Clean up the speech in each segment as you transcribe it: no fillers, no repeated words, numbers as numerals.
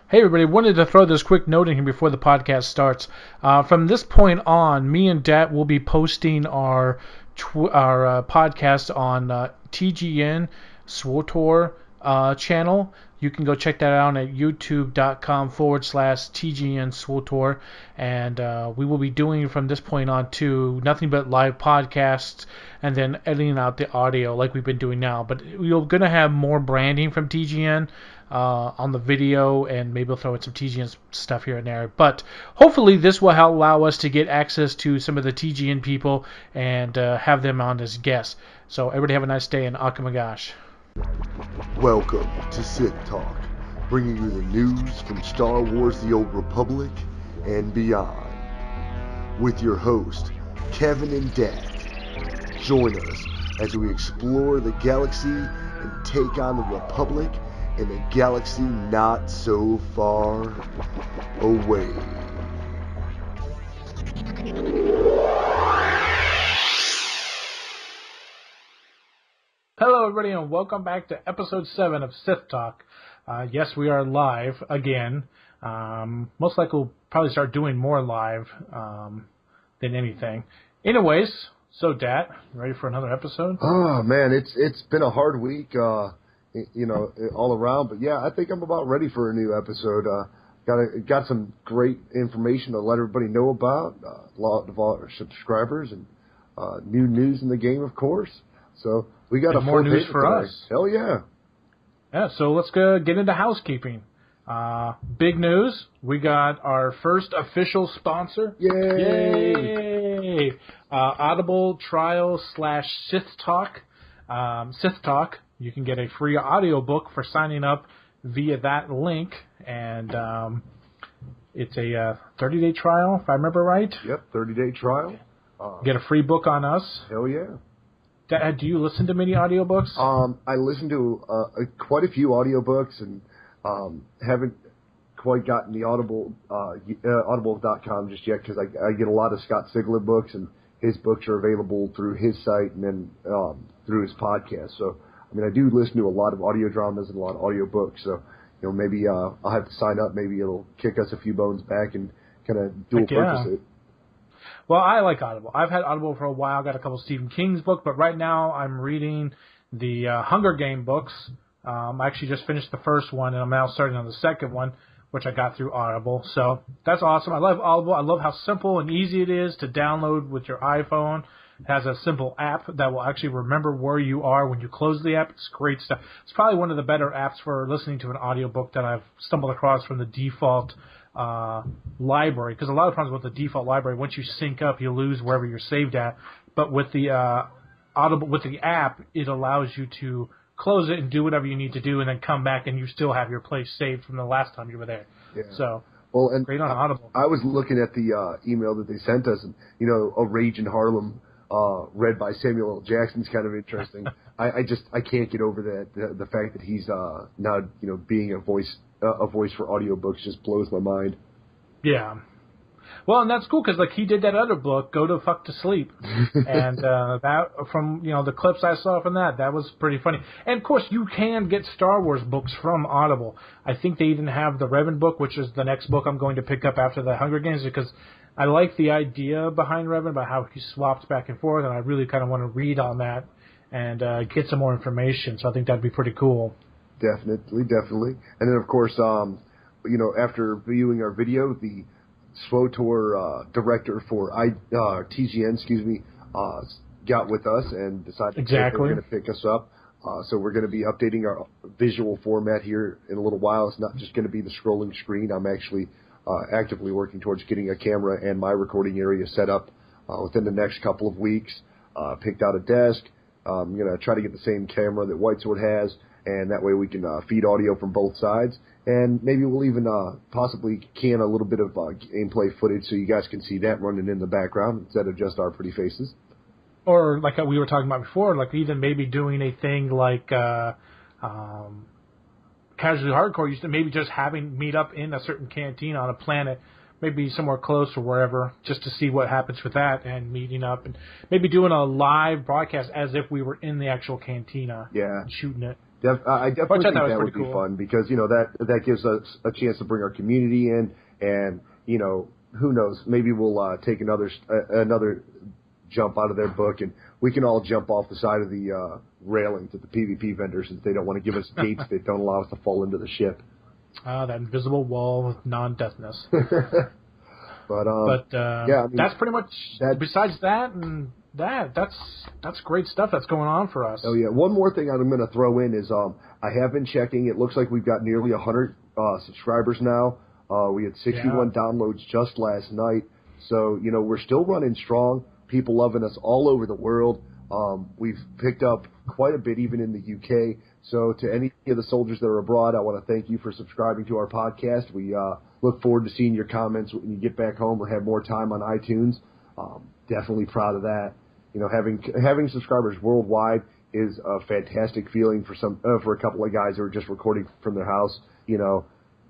Hey everybody, wanted to throw this quick note in here before the podcast starts. From this point on, me and Dat will be posting our podcast on TGN SWTOR channel. You can go check that out at youtube.com/TGN SWTOR. And we will be doing from this point on to nothing but live podcasts and then editing out the audio like we've been doing now. But we're going to have more branding from TGN on the video, and maybe we'll throw in some TGN stuff here and there. But hopefully this will allow us to get access to some of the TGN people and have them on as guests. So everybody have a nice day, and Akamagash. Welcome to Sith Talk, bringing you the news from Star Wars The Old Republic and beyond. With your host, Kevin and Dat. Join us as we explore the galaxy and take on the Republic in a galaxy not so far away. Hello everybody, and welcome back to episode 7 of Sith Talk. Yes, we are live again. Most likely we'll probably start doing more live than anything. Anyways, so Dat, ready for another episode? Oh man, it's been a hard week, all around. But yeah, I think I'm about ready for a new episode. Got some great information to let everybody know about. A lot of our subscribers and new news in the game, of course. So we got more news for today. us. Hell yeah! Yeah, so let's go get into housekeeping. Big news. We got our first official sponsor. Yay! Audible trial / Sith Talk. Sith Talk. You can get a free audiobook for signing up via that link. And it's a 30-day trial, if I remember right. Yep, 30-day trial. Get a free book on us. Hell yeah. Dad, do you listen to many audiobooks? I listen to quite a few audiobooks and haven't quite gotten the audible.com just yet because I get a lot of Scott Sigler books, and his books are available through his site and then through his podcast. So, I mean, I do listen to a lot of audio dramas and a lot of audiobooks. So, maybe I'll have to sign up. Maybe it'll kick us a few bones back and kind of dual purchase it. Well, I like Audible. I've had Audible for a while. Got a couple of Stephen King's books, but right now I'm reading the Hunger Game books. I actually just finished the first one, and I'm now starting on the second one, which I got through Audible. So that's awesome. I love Audible. I love how simple and easy it is to download with your iPhone. It has a simple app that will actually remember where you are when you close the app. It's great stuff. It's probably one of the better apps for listening to an audiobook that I've stumbled across from the default library, because a lot of times with the default library, once you sync up, you lose wherever you're saved at. But with the Audible, with the app, it allows you to close it and do whatever you need to do, and then come back, and you still have your place saved from the last time you were there. Yeah. So, well, and great on Audible. I was looking at the email that they sent us, and A Rage in Harlem, read by Samuel L. Jackson's kind of interesting. I can't get over that. The fact that he's now being a voice for audiobooks just blows my mind. Yeah. Well, and that's cool because he did that other book, Go to Fuck to Sleep, and that from the clips I saw from that was pretty funny. And of course, you can get Star Wars books from Audible. I think they even have the Revan book, which is the next book I'm going to pick up after the Hunger Games, because I like the idea behind Revan, about how he swaps back and forth, and I really kind of want to read on that and get some more information. So I think that'd be pretty cool. Definitely. And then, of course, after viewing our video, the SWTOR director for TGN, got with us and decided that they were going to pick us up. So we're going to be updating our visual format here in a little while. It's not just going to be the scrolling screen. I'm actually actively working towards getting a camera and my recording area set up within the next couple of weeks. Picked out a desk. I'm going to try to get the same camera that White Sword has, and that way we can feed audio from both sides. And maybe we'll even possibly can a little bit of gameplay footage so you guys can see that running in the background instead of just our pretty faces. Or like we were talking about before, like even maybe doing a thing like Casually Hardcore used to maybe just meet up in a certain canteen on a planet, maybe somewhere close or wherever, just to see what happens with that, and meeting up and maybe doing a live broadcast as if we were in the actual cantina, yeah, and shooting it. I definitely think that would be cool. fun because, that gives us a chance to bring our community in and, who knows, maybe we'll take another jump out of their book and we can all jump off the side of the railings at the PvP vendors since they don't want to give us gates that don't allow us to fall into the ship. That invisible wall of non-deathness. But yeah, I mean, that's pretty much. Besides that, and that's great stuff that's going on for us. Oh yeah, one more thing I'm going to throw in is I have been checking. It looks like we've got nearly 100 subscribers now. We had 61 downloads just last night, so we're still running strong. People loving us all over the world. We've picked up quite a bit even in the UK. So to any of the soldiers that are abroad, I want to thank you for subscribing to our podcast. We look forward to seeing your comments when you get back home or have more time on iTunes. Definitely proud of that. Having subscribers worldwide is a fantastic feeling for a couple of guys who are just recording from their house.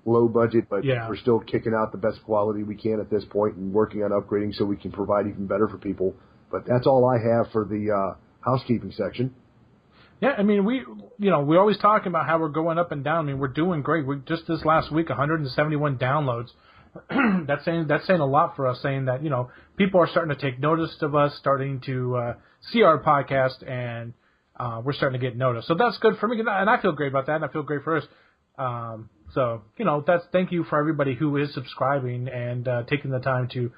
Low budget, but we're still kicking out the best quality we can at this point and working on upgrading so we can provide even better for people. But that's all I have for the housekeeping section. Yeah, I mean, we're always talking about how we're going up and down. I mean, we're doing great. We just this last week, 171 downloads. That's saying a lot for us, saying that, people are starting to take notice of us, starting to see our podcast, and we're starting to get noticed. So that's good for me, and I feel great about that, and I feel great for us. So, thank you for everybody who is subscribing and taking the time to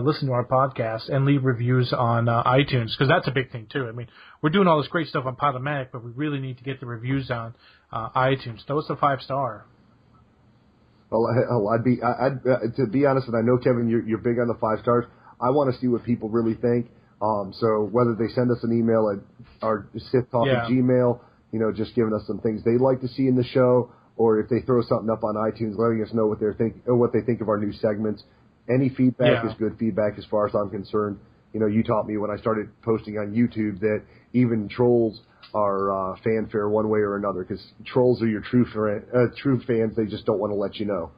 listen to our podcast and leave reviews on iTunes, because that's a big thing too. I mean, we're doing all this great stuff on Podomatic, but we really need to get the reviews on iTunes. Throw us a 5-star. Well, to be honest, and I know, Kevin, you're big on the 5 stars. I want to see what people really think. So whether they send us an email at our Sith Talk at Gmail, just giving us some things they'd like to see in the show, or if they throw something up on iTunes, letting us know what they think of our new segments. Any feedback is good feedback as far as I'm concerned. You taught me when I started posting on YouTube that even trolls are fanfare one way or another, because trolls are your true fans. They just don't want to let you know.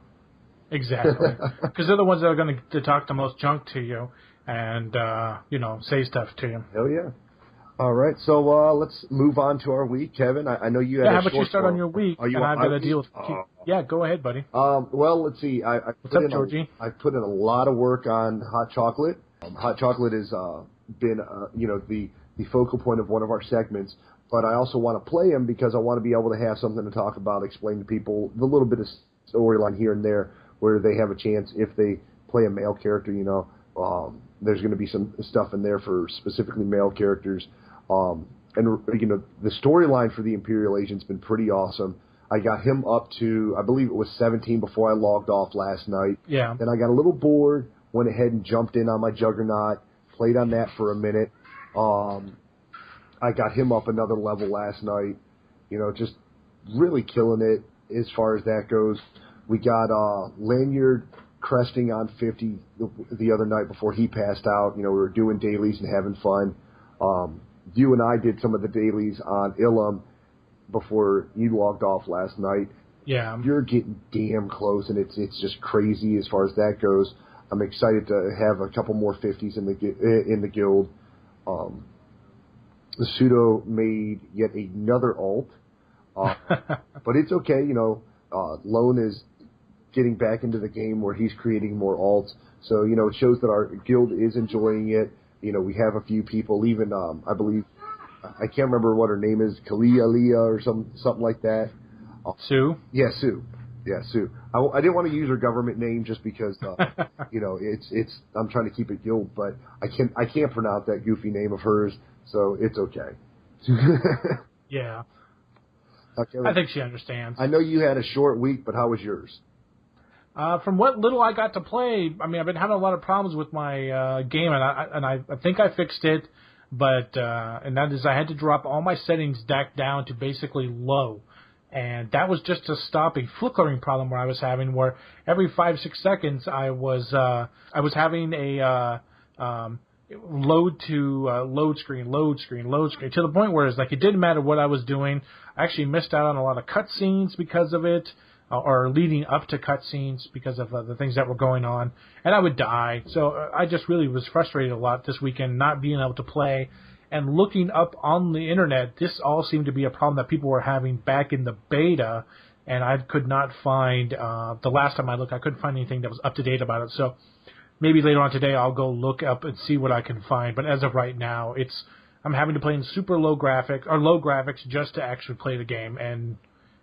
Exactly, because they're the ones that are going to talk the most junk to you and say stuff to you. Hell yeah. All right, so let's move on to our week, Kevin. I know you had how about you start on your week, and I've got to deal with... Yeah, go ahead, buddy. Well, let's see. What's up, Georgie? I put in a lot of work on hot chocolate. Hot chocolate has been, the focal point of one of our segments, but I also want to play him because I want to be able to have something to talk about, explain to people the little bit of storyline here and there where they have a chance if they play a male character, there's going to be some stuff in there for specifically male characters. And the storyline for the Imperial Agent's been pretty awesome. I got him up to, I believe it was 17 before I logged off last night. Yeah. Then I got a little bored, went ahead and jumped in on my Juggernaut, played on that for a minute. I got him up another level last night. Just really killing it as far as that goes. We got Lanyard cresting on 50 the other night before he passed out. We were doing dailies and having fun. You and I did some of the dailies on Ilum before you logged off last night. Yeah. You're getting damn close, and it's just crazy as far as that goes. I'm excited to have a couple more 50s in the guild. The Pseudo made yet another alt, but it's okay. Lone is getting back into the game where he's creating more alts. So, it shows that our guild is enjoying it. We have a few people, even, I believe, I can't remember what her name is, Kalia Leah or something like that. Sue? Yeah, Sue. Yeah, Sue. I didn't want to use her government name just because, it's I'm trying to keep it guild, but I can't pronounce that goofy name of hers, so it's okay. Yeah. Okay, I think she understands. I know you had a short week, but how was yours? From what little I got to play, I mean, I've been having a lot of problems with my game, and I think I fixed it, but and that is I had to drop all my settings back down to basically low, and that was just to stop a flickering problem where I was having, where every 5-6 seconds I was having a load screen to the point where it's like it didn't matter what I was doing. I actually missed out on a lot of cutscenes because of it. Or leading up to cutscenes because of the things that were going on, and I would die. So I just really was frustrated a lot this weekend not being able to play, And looking up on the internet, this all seemed to be a problem that people were having back in the beta, and I could not find, the last time I looked, I couldn't find anything that was up to date about it. So maybe later on today I'll go look up and see what I can find. But as of right now, I'm having to play in super low graphics just to actually play the game, and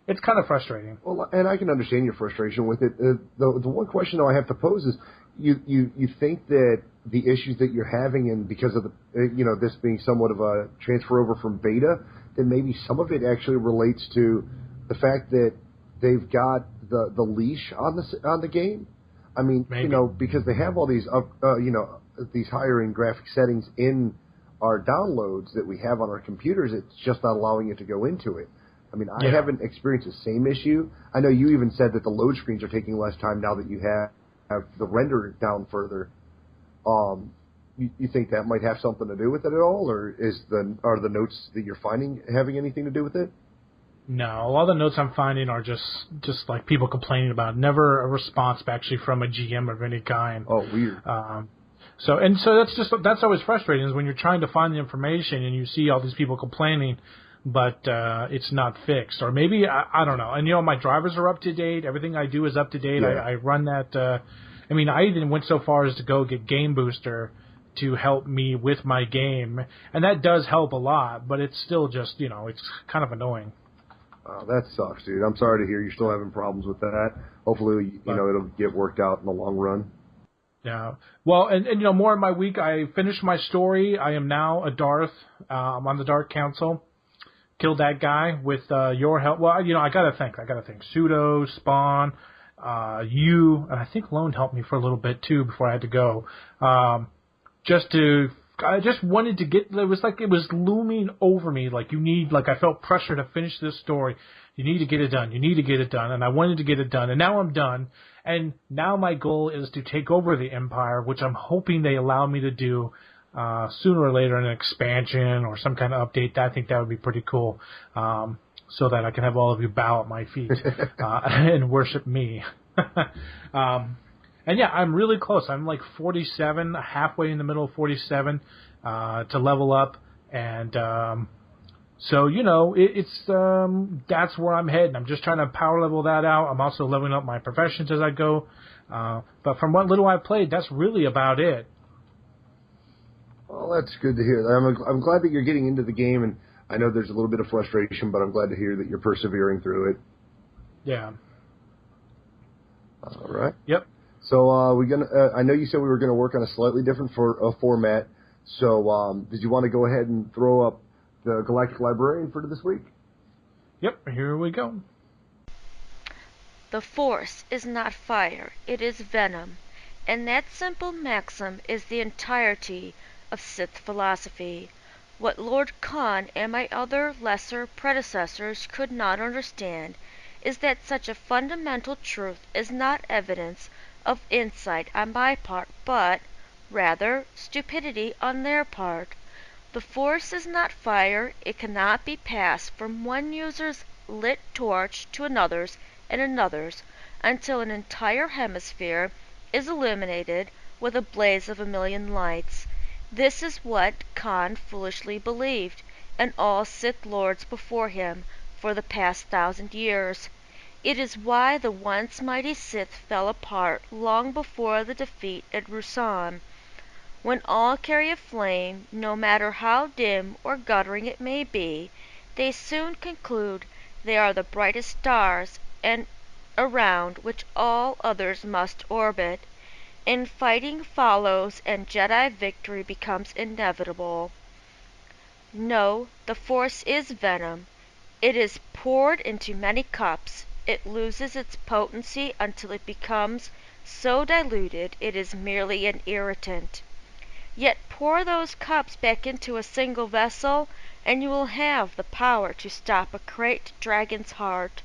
it's kind of frustrating. Well, and I can understand your frustration with it. The one question though I have to pose is, you think that the issues that you're having, and because of the this being somewhat of a transfer over from beta, then maybe some of it actually relates to the fact that they've got the leash on the game. I mean, maybe. Because they have all these these higher end graphic settings in our downloads that we have on our computers, it's just not allowing it to go into it. I mean, I haven't experienced the same issue. I know you even said that the load screens are taking less time now that you have the render down further. You think that might have something to do with it at all, or are the notes that you're finding having anything to do with it? No, all the notes I'm finding are just like people complaining about it. Never a response actually from a GM of any kind. Oh, weird. So that's always frustrating, is when you're trying to find the information and you see all these people complaining, but it's not fixed. Or maybe, I don't know. And, my drivers are up to date. Everything I do is up to date. Yeah. I run that. I even went so far as to go get Game Booster to help me with my game. And that does help a lot, but it's still just, it's kind of annoying. Oh, that sucks, dude. I'm sorry to hear you're still having problems with that. Hopefully, it'll get worked out in the long run. Yeah. Well, and more in my week, I finished my story. I am now a Darth. I'm on the Dark Council. Killed that guy with your help. Well, I gotta think. Pseudo, Spawn, you, and I think Lone helped me for a little bit too before I had to go. I just wanted to get. It was like it was looming over me. I felt pressure to finish this story. You need to get it done. You need to get it done. And I wanted to get it done. And now I'm done. And now my goal is to take over the Empire, which I'm hoping they allow me to do sooner or later in an expansion or some kind of update. I think that would be pretty cool, so that I can have all of you bow at my feet and worship me. And yeah, I'm really close. I'm like 47, halfway in the middle of 47 to level up. And so, that's where I'm heading. I'm just trying to power level that out. I'm also leveling up my professions as I go. But from what little I've played, that's really about it. Well, that's good to hear. I'm glad that you're getting into the game, and I know there's a little bit of frustration, but I'm glad to hear that you're persevering through it. Yeah. All right. Yep. So I know you said we were gonna work on a slightly different format. So did you want to go ahead and throw up the Galactic Librarian for this week? Yep. Here we go. The Force is not fire; it is venom, and that simple maxim is the entirety of Sith philosophy. What Lord Khan and my other lesser predecessors could not understand is that such a fundamental truth is not evidence of insight on my part, but, rather, stupidity on their part. The Force is not fire; it cannot be passed from one user's lit torch to another's and another's, until an entire hemisphere is illuminated with a blaze of a million lights. This is what Khan foolishly believed, and all Sith lords before him, for the past 1,000 years. It is why the once mighty Sith fell apart long before the defeat at Ruusan. When all carry a flame, no matter how dim or guttering it may be, they soon conclude they are the brightest stars, and around which all others must orbit. Infighting follows, and Jedi victory becomes inevitable. No, the Force is venom. It is poured into many cups. It loses its potency until it becomes so diluted it is merely an irritant. Yet pour those cups back into a single vessel, and you will have the power to stop a great dragon's heart.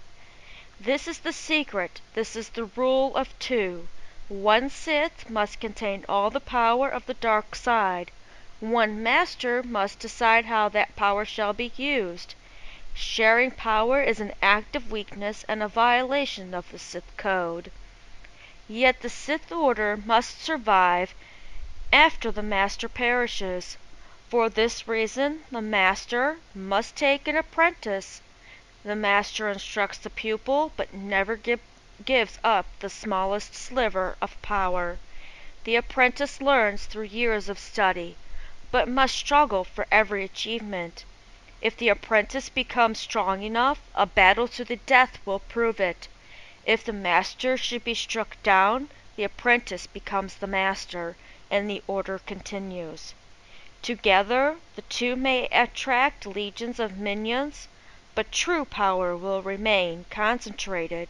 This is the secret. This is the rule of two. One Sith must contain all the power of the dark side. One Master must decide how that power shall be used. Sharing power is an act of weakness and a violation of the Sith code. Yet the Sith order must survive after the Master perishes, For this reason, the master must take an apprentice. The master instructs the pupil, but never gives up the smallest sliver of power. The apprentice learns through years of study, but must struggle for every achievement. If the apprentice becomes strong enough, a battle to the death will prove it. If the master should be struck down, the apprentice becomes the master, and the order continues. Together, the two may attract legions of minions, but true power will remain concentrated.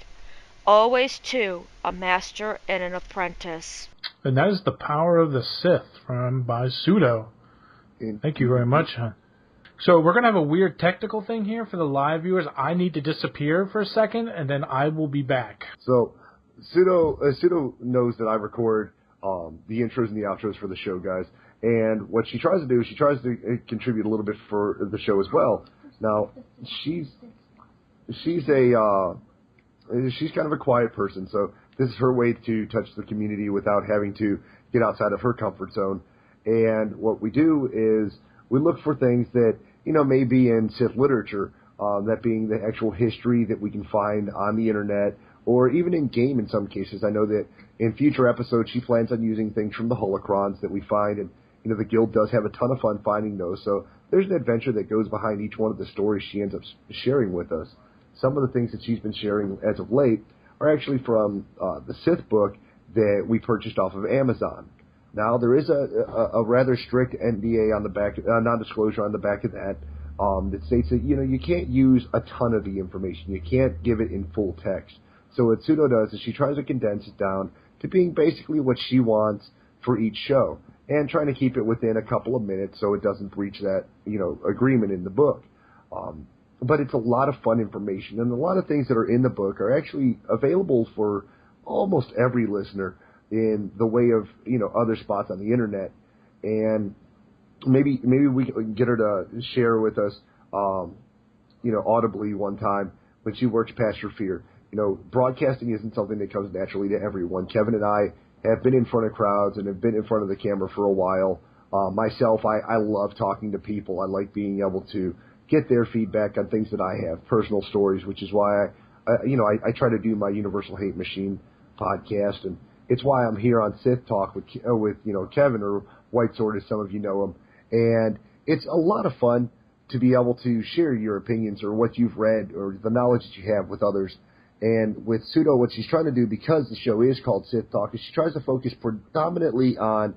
Always two, a master and an apprentice. And that is The Power of the Sith by Pseudo. Thank you very much, hon. So we're going to have a weird technical thing here for the live viewers. I need to disappear for a second, and then I will be back. So Pseudo knows that I record the intros and the outros for the show, guys. And what she tries to do is she tries to contribute a little bit for the show as well. Now, she's kind of a quiet person, so this is her way to touch the community without having to get outside of her comfort zone. And what we do is we look for things that, may be in Sith literature, that being the actual history that we can find on the internet, or even in game in some cases. I know that in future episodes she plans on using things from the holocrons that we find, and the guild does have a ton of fun finding those. So there's an adventure that goes behind each one of the stories she ends up sharing with us. Some of the things that she's been sharing as of late are actually from the Sith book that we purchased off of Amazon. Now, there is a rather strict NDA on the back, non-disclosure on the back of that, that states that, you can't use a ton of the information. You can't give it in full text. So what Pseudo does is she tries to condense it down to being basically what she wants for each show, and trying to keep it within a couple of minutes so it doesn't breach that, agreement in the book. But it's a lot of fun information, and a lot of things that are in the book are actually available for almost every listener in the way of, other spots on the internet. And maybe we can get her to share with us, audibly one time when she works past her fear. Broadcasting isn't something that comes naturally to everyone. Kevin and I have been in front of crowds and have been in front of the camera for a while. Myself, I love talking to people. I like being able to get their feedback on things that I have, personal stories, which is why I try to do my Universal Hate Machine podcast, and it's why I'm here on Sith Talk with Kevin, or White Sword as some of you know him. And it's a lot of fun to be able to share your opinions or what you've read or the knowledge that you have with others. And with Pseudo, what she's trying to do, because the show is called Sith Talk, is she tries to focus predominantly on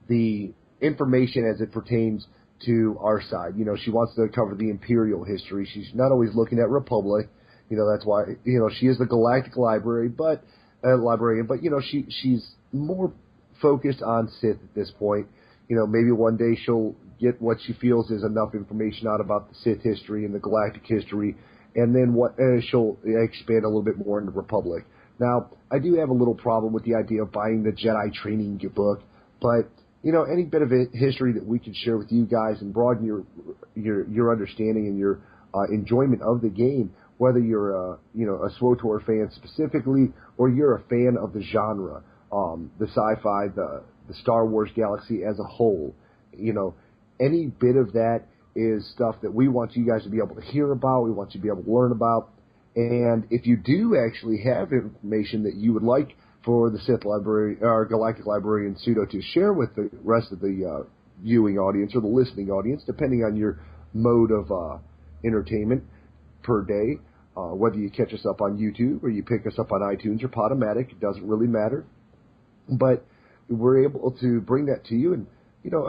the information as it pertains to our side. She wants to cover the Imperial history. She's not always looking at Republic. That's why, she is the Galactic Librarian, but she's more focused on Sith at this point. Maybe one day she'll get what she feels is enough information out about the Sith history and the Galactic history, and then she'll expand a little bit more into Republic. Now, I do have a little problem with the idea of buying the Jedi training book, but any bit of history that we can share with you guys and broaden your understanding and your enjoyment of the game, whether you're a SWTOR fan specifically or you're a fan of the genre, the sci-fi, the Star Wars galaxy as a whole, any bit of that is stuff that we want you guys to be able to hear about, we want you to be able to learn about. And if you do actually have information that you would like for the Sith Library, or Galactic Librarian Pseudo to share with the rest of the viewing audience or the listening audience, depending on your mode of entertainment per day, whether you catch us up on YouTube or you pick us up on iTunes or Podomatic, it doesn't really matter. But we're able to bring that to you, and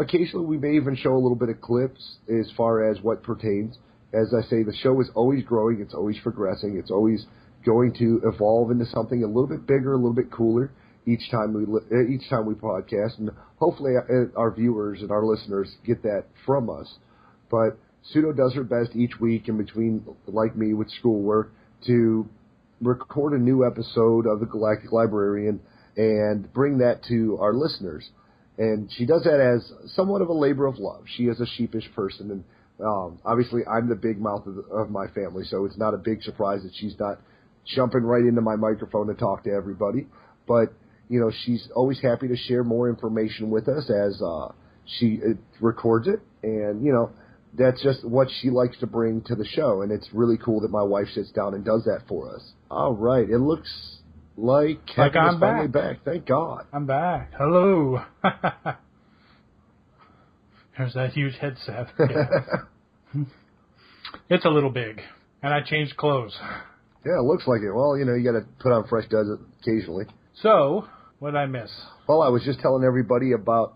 occasionally we may even show a little bit of clips as far as what pertains. As I say, the show is always growing, it's always progressing, it's always going to evolve into something a little bit bigger, a little bit cooler each time we podcast, and hopefully our viewers and our listeners get that from us. But Pseudo does her best each week in between, like me, with schoolwork, to record a new episode of the Galactic Librarian and bring that to our listeners. And she does that as somewhat of a labor of love. She is a sheepish person, and obviously I'm the big mouth of my family, so it's not a big surprise that she's not jumping right into my microphone to talk to everybody. But, she's always happy to share more information with us as she records it, and, you know, that's just what she likes to bring to the show, and it's really cool that my wife sits down and does that for us. All right, it looks like Kevin is finally back. Thank God. I'm back. Hello. There's that huge headset. Yeah. It's a little big, and I changed clothes. Yeah, it looks like it. Well, you know, you got to put on fresh duds occasionally. So, what did I miss? Well, I was just telling everybody about.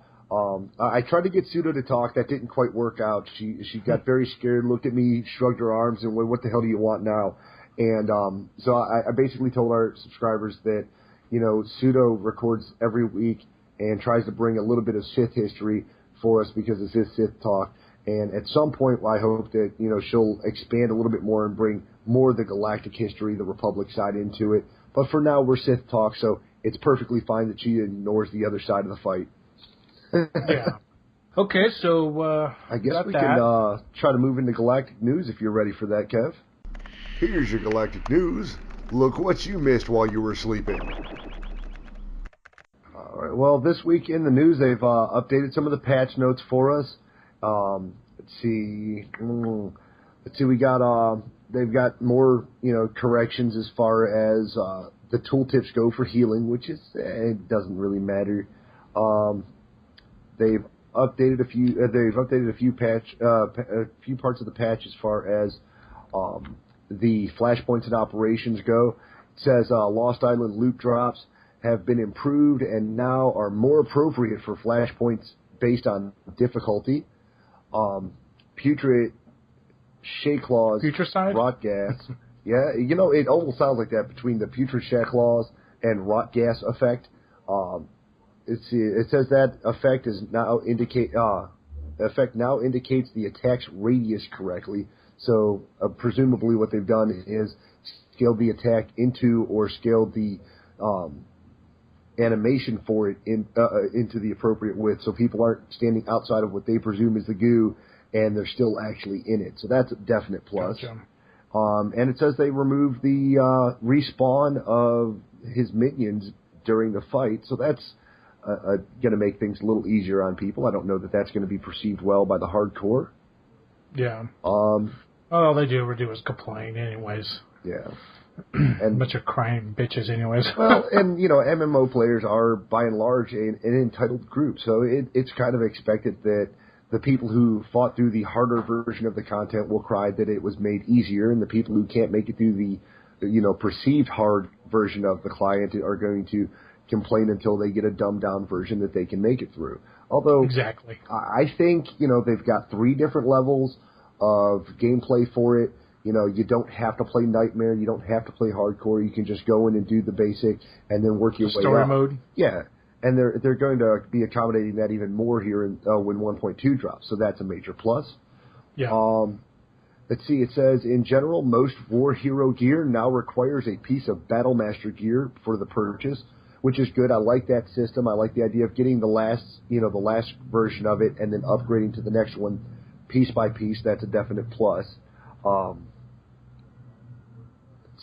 I tried to get Pseudo to talk. That didn't quite work out. She got very scared, looked at me, shrugged her arms, and went, "What the hell do you want now?" And so I basically told our subscribers that, you know, Pseudo records every week and tries to bring a little bit of Sith history for us because it's his Sith talk. And at some point, I hope that, you know, she'll expand a little bit more and bring more of the galactic history, the Republic side into it. But for now, we're Sith talk, so it's perfectly fine that she ignores the other side of the fight. Yeah. Okay, so I guess we can try to move into galactic news if you're ready for that, Kev. Here's your galactic news. Look what you missed while you were sleeping. All right. Well, this week in the news, they've updated some of the patch notes for us. Let's see. We got they've got more, you know, corrections as far as the tooltips go for healing, which is it doesn't really matter. They've updated a few. They've updated a few parts of the patch as far as the flashpoints and operations go. It says Lost Island loot drops have been improved and now are more appropriate for flashpoints based on difficulty. Putrid Shayclaws, Putricide? rot gas. Yeah, you know, it almost sounds like that between the Putrid Shayclaws and rot gas effect. It says that effect is now indicates the attack's radius correctly. So presumably what they've done is scaled the attack into or scaled the animation for it into the appropriate width, so people aren't standing outside of what they presume is the goo, and they're still actually in it. So that's a definite plus. Gotcha. And it says they removed the respawn of his minions during the fight, so that's going to make things a little easier on people. I don't know that that's going to be perceived well by the hardcore. Yeah. All they ever do is complain anyways. Yeah. And bunch of crying bitches anyways. Well, and, you know, MMO players are, by and large, an entitled group, so it's kind of expected that the people who fought through the harder version of the content will cry that it was made easier, and the people who can't make it through the, you know, perceived hard version of the client are going to complain until they get a dumbed-down version that they can make it through. Although, exactly. I think, you know, they've got 3 different levels of gameplay for it. You know, you don't have to play Nightmare. You don't have to play Hardcore. You can just go in and do the basic and then work your way up. Story mode? Yeah. And they're going to be accommodating that even more here when 1.2 drops. So that's a major plus. Yeah. Let's see. It says, in general, most War Hero gear now requires a piece of Battlemaster gear for the purchase, which is good. I like that system. I like the idea of getting the last version of it and then upgrading to the next one piece by piece. That's a definite plus. Let's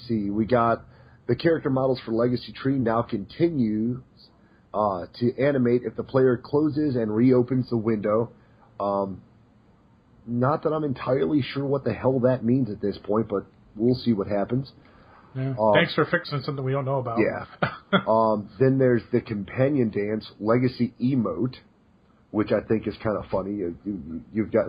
see. We got the character models for Legacy Tree now continue to animate if the player closes and reopens the window. Not that I'm entirely sure what the hell that means at this point, but we'll see what happens. Yeah. Thanks for fixing something we don't know about. Yeah. Then there's the companion dance Legacy emote, which I think is kind of funny. You've got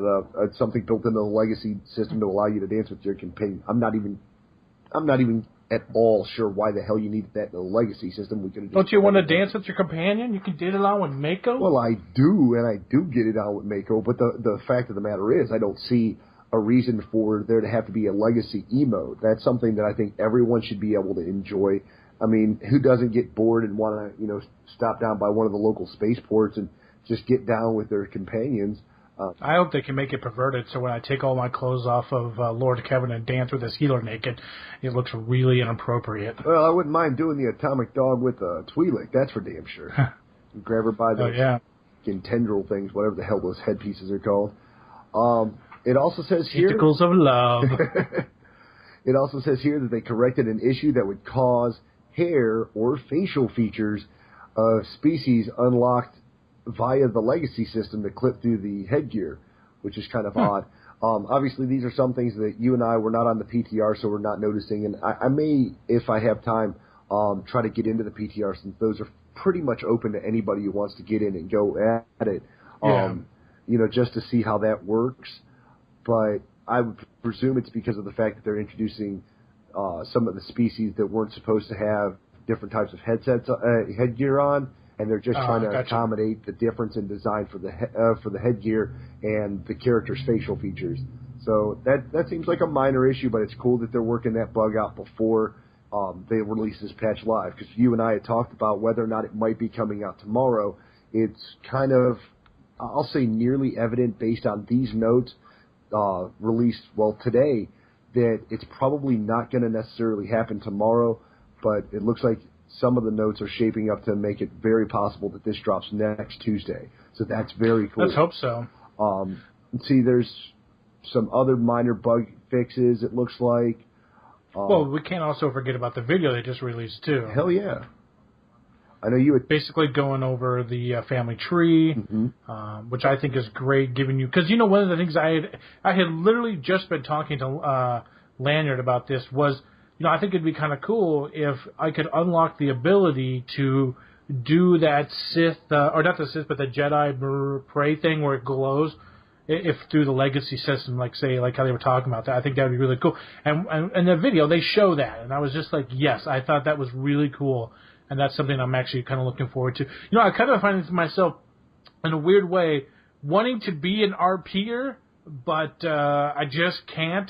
something built into the Legacy system to allow you to dance with your companion. I'm not even at all sure why the hell you needed that in the Legacy system. We could. Don't you want to dance with your companion? You can date along with Mako. Well, I do, and I do get it on with Mako. But the fact of the matter is, I don't see a reason for there to have to be a Legacy emote. That's something that I think everyone should be able to enjoy. I mean, who doesn't get bored and want to, stop down by one of the local spaceports and just get down with their companions? I hope they can make it perverted, so when I take all my clothes off of Lord Kevin and dance with his healer naked, it looks really inappropriate. Well, I wouldn't mind doing the atomic dog with a Twi'lek, that's for damn sure. Grab her by the tendril things, whatever the hell those headpieces are called. It also says here... Tentacles of love. It also says here that they corrected an issue that would cause hair or facial features of species unlocked via the legacy system to clip through the headgear, which is kind of odd. Obviously, these are some things that you and I were not on the PTR, so we're not noticing. And I may, if I have time, try to get into the PTR, since those are pretty much open to anybody who wants to get in and go at it, just to see how that works. But I would presume it's because of the fact that they're introducing some of the species that weren't supposed to have different types of headgear on, and they're just trying to accommodate the difference in design for the headgear and the character's facial features. So that seems like a minor issue, but it's cool that they're working that bug out before they release this patch live, because you and I had talked about whether or not it might be coming out tomorrow. It's kind of, I'll say, nearly evident based on these notes released, today, that it's probably not going to necessarily happen tomorrow, but it looks like some of the notes are shaping up to make it very possible that this drops next Tuesday. So that's very cool. Let's hope so. See, there's some other minor bug fixes, it looks like. Well, we can't also forget about the video they just released, too. Hell yeah. I know you would... Basically going over the family tree, which I think is great, giving you... Because, one of the things I had literally just been talking to Lanyard about this was, I think it'd be kind of cool if I could unlock the ability to do that Sith, or not the Sith, but the Jedi Prey thing where it glows, if through the legacy system, like how they were talking about that. I think that would be really cool. And in the video, they show that, and I was just like, yes, I thought that was really cool, and that's something I'm actually kind of looking forward to. I kind of find myself, in a weird way, wanting to be an RPer, but I just can't,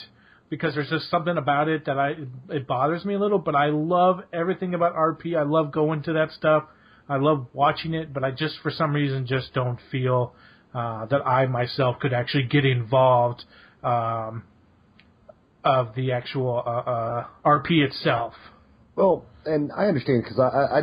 because there's just something about it that it bothers me a little. But I love everything about RP. I love going to that stuff. I love watching it, but I just, for some reason, just don't feel that I myself could actually get involved of the actual RP itself. Well, and I understand, because I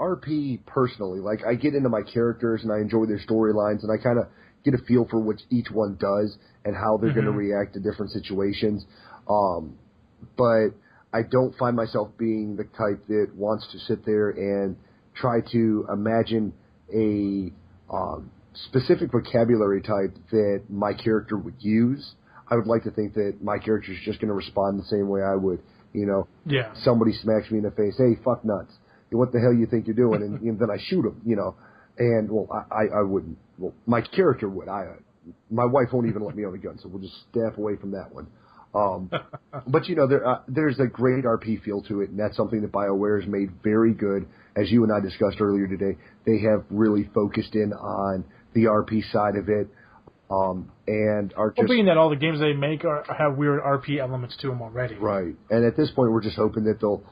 RP personally. Like, I get into my characters and I enjoy their storylines, and I kind of get a feel for what each one does and how they're going to react to different situations. But I don't find myself being the type that wants to sit there and try to imagine a specific vocabulary type that my character would use. I would like to think that my character is just going to respond the same way I would. Yeah. Somebody smacks me in the face, hey, fuck nuts. What the hell you think you're doing? And then I shoot him, And, I wouldn't. Well, my character would. My wife won't even let me own a gun, so we'll just step away from that one. But, there's a great RP feel to it, and that's something that BioWare has made very good. As you and I discussed earlier today, they have really focused in on the RP side of it, and are just... Well, being that all the games they make have weird RP elements to them already. Right. And at this point, we're just hoping that they'll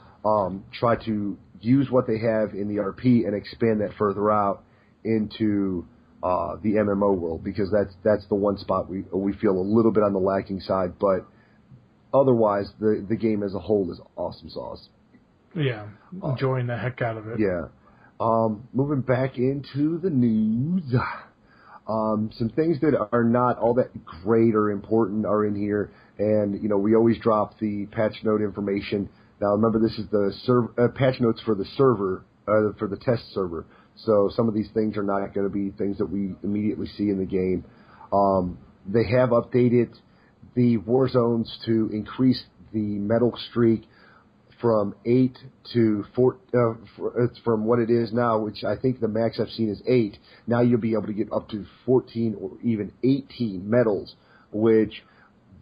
try to use what they have in the RP and expand that further out into the MMO world, because that's the one spot we feel a little bit on the lacking side, but otherwise the game as a whole is awesome sauce. Yeah, enjoying the heck out of it. Yeah. Moving back into the news, some things that are not all that great or important are in here, and we always drop the patch note information. Now remember, this is the patch notes for the server, for the test server. So some of these things are not going to be things that we immediately see in the game. They have updated the war zones to increase the medal streak from 8 to 4, from what it is now, which I think the max I've seen is 8. Now you'll be able to get up to 14 or even 18 medals, which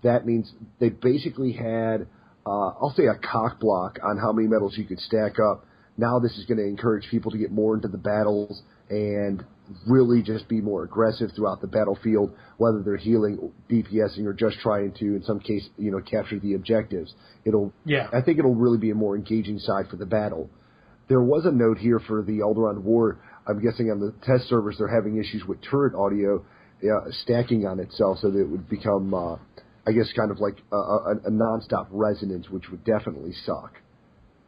that means they basically had, I'll say, a cock block on how many medals you could stack up. Now this is going to encourage people to get more into the battles and really just be more aggressive throughout the battlefield, whether they're healing, DPSing, or just trying to, in some case, capture the objectives. I think it'll really be a more engaging side for the battle. There was a note here for the Alderaan War. I'm guessing on the test servers they're having issues with turret audio stacking on itself, so that it would become, I guess, kind of like a nonstop resonance, which would definitely suck.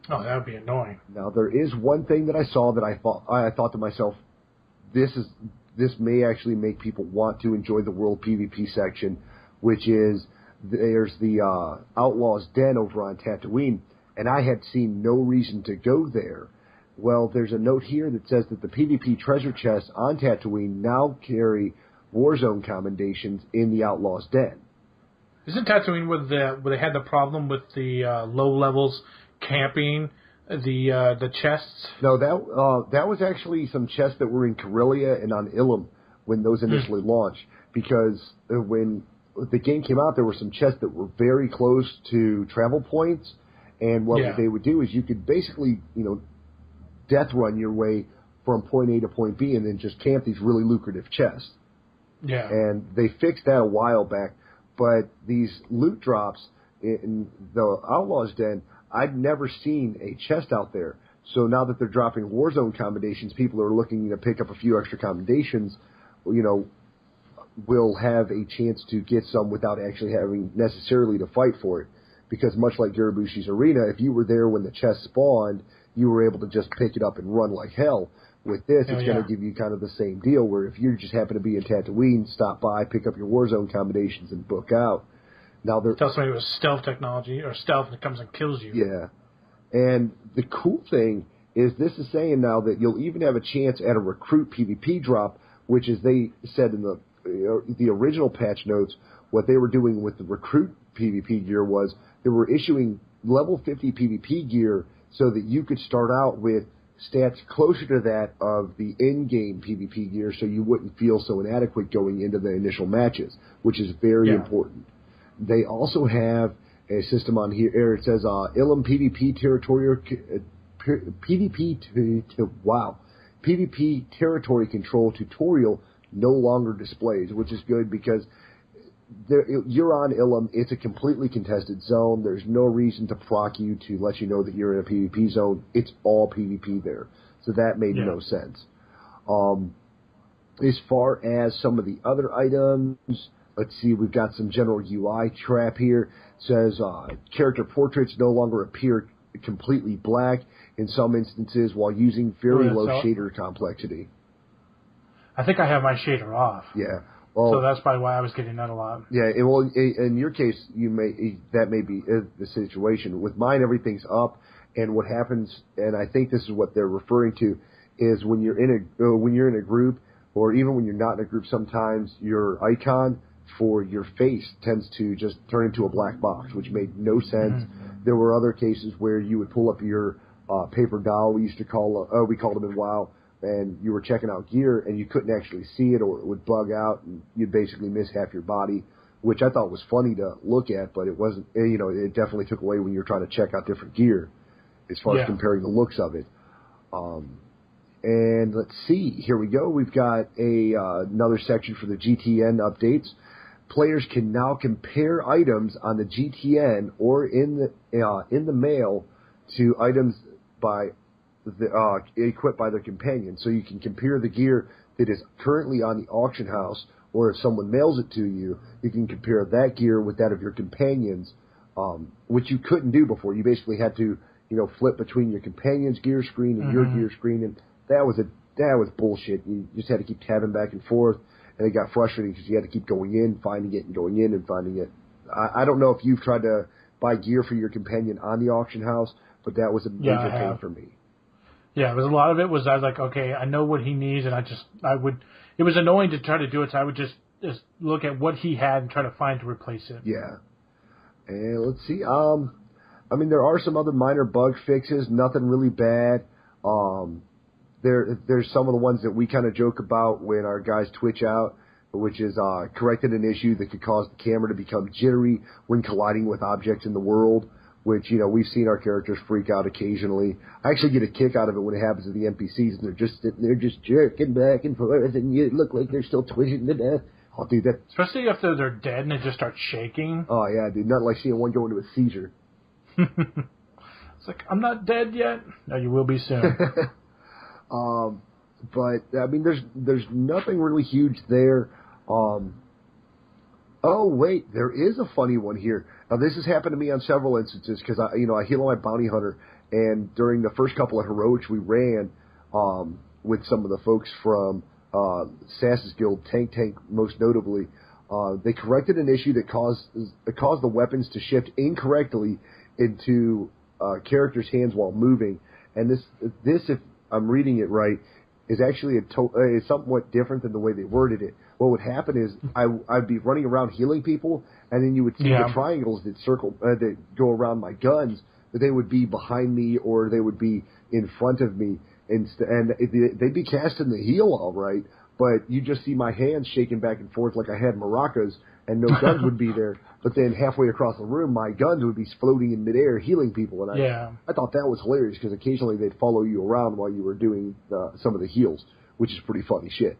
Oh, that would be annoying. Now, there is one thing that I saw that I thought to myself, this may actually make people want to enjoy the World PvP section, which is there's the Outlaw's Den over on Tatooine, and I had seen no reason to go there. Well, there's a note here that says that the PvP treasure chests on Tatooine now carry Warzone commendations in the Outlaw's Den. Isn't Tatooine where they had the problem with the low levels camping the chests? No, that was actually some chests that were in Corellia and on Ilum when those initially launched. Because when the game came out, there were some chests that were very close to travel points, and what they would do is you could basically, death run your way from point A to point B, and then just camp these really lucrative chests. Yeah. And they fixed that a while back. But these loot drops in the Outlaw's Den, I'd never seen a chest out there. So now that they're dropping Warzone commendations, people are looking to pick up a few extra commendations, will have a chance to get some without actually having necessarily to fight for it. Because much like Garibushi's Arena, if you were there when the chest spawned, you were able to just pick it up and run like hell. With this, it's going to give you kind of the same deal, where if you just happen to be in Tatooine, stop by, pick up your Warzone accommodations, and book out. Now, tell somebody it was stealth technology, or stealth that comes and kills you. Yeah. And the cool thing is this is saying now that you'll even have a chance at a recruit PvP drop, which is they said in the original patch notes, what they were doing with the recruit PvP gear was they were issuing level 50 PvP gear so that you could start out with stats closer to that of the in-game PvP gear, so you wouldn't feel so inadequate going into the initial matches, which is very important. They also have a system on here. It says Ilum PvP PvP territory control tutorial no longer displays, which is good because you're on Ilum. It's a completely contested zone. There's no reason to proc you to let you know that you're in a PvP zone. It's all PvP there. So that made no sense. As far as some of the other items, let's see, we've got some general UI crap here. It says character portraits no longer appear completely black in some instances while using very low shader complexity. I think I have my shader off. Yeah. Well, so that's probably why I was getting that a lot. Yeah, well, in your case, that may be the situation. With mine, everything's up, and what happens, and I think this is what they're referring to, is when you're in a group, or even when you're not in a group, sometimes your icon for your face tends to just turn into a black box, which made no sense. Mm-hmm. There were other cases where you would pull up your paper doll. We called them in WoW. And you were checking out gear, and you couldn't actually see it, or it would bug out, and you'd basically miss half your body, which I thought was funny to look at, but it wasn't. It definitely took away when you're trying to check out different gear, as far as comparing the looks of it. And let's see, here we go. We've got another section for the GTN updates. Players can now compare items on the GTN or in the mail to items equipped by their companion. So you can compare the gear that is currently on the auction house, or if someone mails it to you, you can compare that gear with that of your companions, which you couldn't do before. You basically had to, flip between your companion's gear screen and your gear screen, and that was bullshit. You just had to keep tabbing back and forth, and it got frustrating because you had to keep going in, finding it, and going in and finding it. I don't know if you've tried to buy gear for your companion on the auction house, but that was a major pain for me. Yeah, it was a lot of it was I was like, okay, I know what he needs, and it was annoying to try to do it, so I would just look at what he had and try to find to replace it. Yeah. And let's see, there are some other minor bug fixes, nothing really bad. There's some of the ones that we kind of joke about when our guys twitch out, which is corrected an issue that could cause the camera to become jittery when colliding with objects in the world, which, we've seen our characters freak out occasionally. I actually get a kick out of it when it happens to the NPCs, and they're just sitting there just jerking back and forth, and you look like they're still twitching to death. Oh, dude, that... Especially if they're dead and they just start shaking. Oh, yeah, dude, nothing like seeing one go into a seizure. It's like, I'm not dead yet. No, you will be soon. But, there's nothing really huge there. Oh, wait, there is a funny one here. Now, this has happened to me on several instances because, I heal on my bounty hunter, and during the first couple of heroics we ran with some of the folks from Sass's Guild, Tank most notably, they corrected an issue that caused the weapons to shift incorrectly into characters' hands while moving, And this, if I'm reading it right, is actually is somewhat different than the way they worded it. What would happen is I'd be running around healing people, and then you would see the triangles that that go around my guns, but they would be behind me or they would be in front of me, and they'd be casting the heal all right, but you just see my hands shaking back and forth like I had maracas, and no guns would be there. But then halfway across the room, my guns would be floating in midair, healing people. And I thought that was hilarious because occasionally they'd follow you around while you were doing some of the heals, which is pretty funny shit.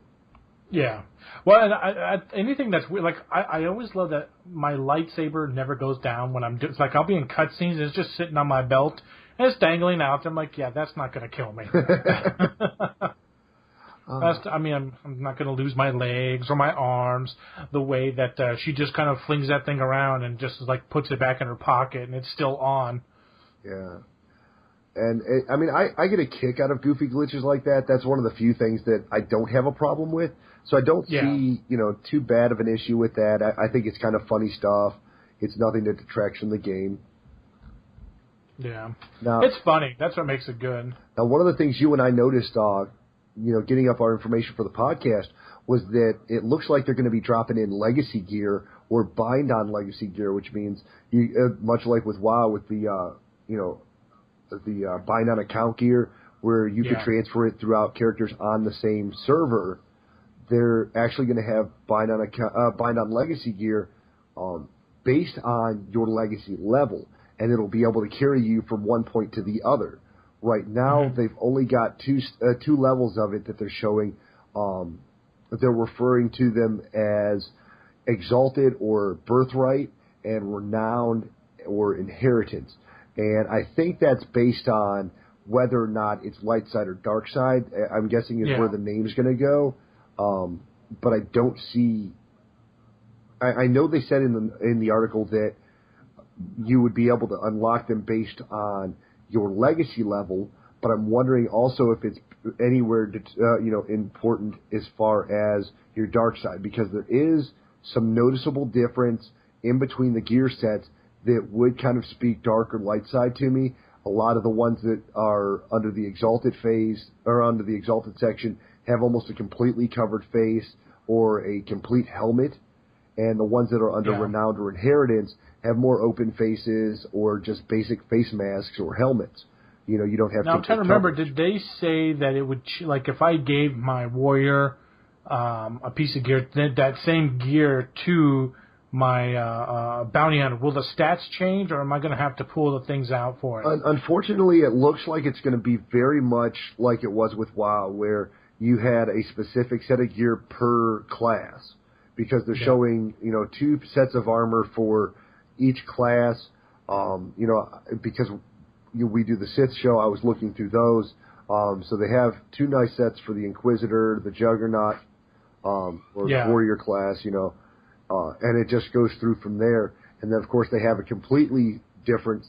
Yeah. Well, and anything that's weird, like I always love that my lightsaber never goes down when I'm doing. It's like I'll be in cutscenes, it's just sitting on my belt and it's dangling out. I'm like, yeah, that's not going to kill me. I'm not going to lose my legs or my arms the way that she just kind of flings that thing around and just like puts it back in her pocket and it's still on. Yeah. And I get a kick out of goofy glitches like that. That's one of the few things that I don't have a problem with. So I don't see, too bad of an issue with that. I think it's kind of funny stuff. It's nothing that detracts from the game. Yeah. Now, it's funny. That's what makes it good. Now, one of the things you and I noticed, getting up our information for the podcast, was that it looks like they're going to be dropping in legacy gear or bind on legacy gear, which means you, much like with WoW, with the bind on account gear, where you could transfer it throughout characters on the same server. They're actually going to have bind on legacy gear based on your legacy level, and it'll be able to carry you from one point to the other. Right now, they've only got two levels of it that they're showing. They're referring to them as Exalted or Birthright and Renowned or Inheritance. And I think that's based on whether or not it's light side or dark side. I'm guessing is where the name's going to go. But I don't see... I know they said in the article that you would be able to unlock them based on your legacy level, but I'm wondering also if it's anywhere important as far as your dark side, because there is some noticeable difference in between the gear sets that would kind of speak dark or light side to me. A lot of the ones that are under the Exalted phase or under the Exalted section have almost a completely covered face or a complete helmet, and the ones that are under Renowned or Inheritance have more open faces or just basic face masks or helmets. You don't have. Now I'm trying to remember. Did they say that it would like if I gave my warrior a piece of gear, that same gear to my bounty hunter, will the stats change, or am I going to have to pull the things out for it? Unfortunately, it looks like it's going to be very much like it was with WoW, where you had a specific set of gear per class, because they're showing 2 sets of armor for each class. Because we do the Sith show, I was looking through those. So they have 2 nice sets for the Inquisitor, the Juggernaut, or the Warrior class, and it just goes through from there. And then, of course, they have a completely different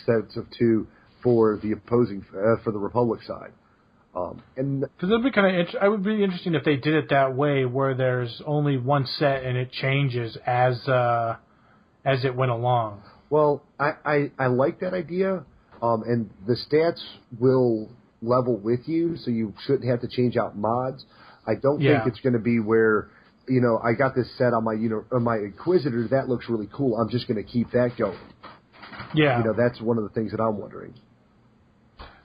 sets of 2 for the opposing, for the Republic side. And because it'd be it would be interesting if they did it that way, where there's only one set and it changes as it went along. Well, I like that idea, and the stats will level with you, so you shouldn't have to change out mods. I don't think it's going to be where, I got this set on my Inquisitor, that looks really cool, I'm just going to keep that going. Yeah. That's one of the things that I'm wondering.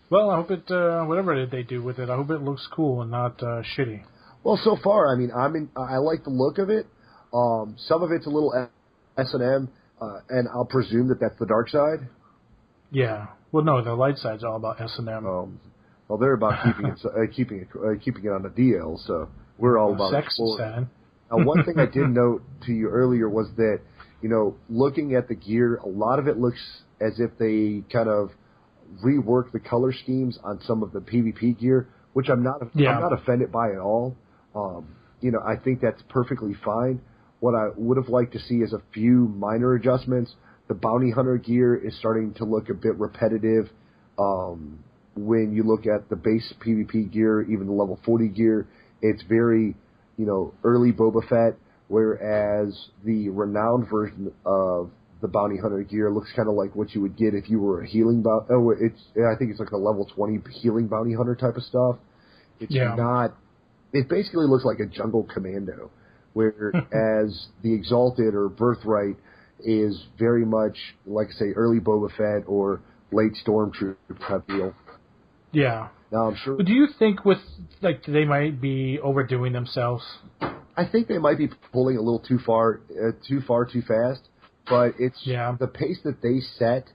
Well, I hope it, whatever they do with it, I hope it looks cool and not shitty. Well, so far, I like the look of it. Some of it's a little S&M, and I'll presume that that's the dark side. Yeah. Well, no, the light side's all about S&M. Well, they're about keeping it on the DL, so we're all about sex is sad. Now, one thing I did note to you earlier was that, looking at the gear, a lot of it looks as if they kind of rework the color schemes on some of the PvP gear, which I'm not offended by at all. I think that's perfectly fine. What I would have liked to see is a few minor adjustments. The bounty hunter gear is starting to look a bit repetitive. When you look at the base PvP gear, even the level 40 gear, it's very, early Boba Fett, whereas the renowned version of the bounty hunter gear. It looks kind of like what you would get if you were a healing I think it's like a level 20 healing bounty hunter type of stuff. It's not. It basically looks like a jungle commando, whereas the Exalted or Birthright is very much like, say, early Boba Fett or late Stormtrooper type deal. Yeah. Now I'm sure. But do you think they might be overdoing themselves? I think they might be pulling a little too far, too fast. But it's the pace that they set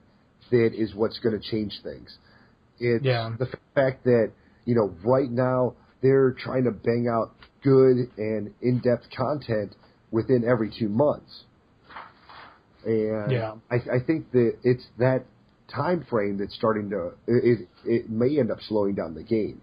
that is what's going to change things. It's the fact that, right now they're trying to bang out good and in-depth content within every 2 months. And I think that it's that time frame that's starting to, it may end up slowing down the game.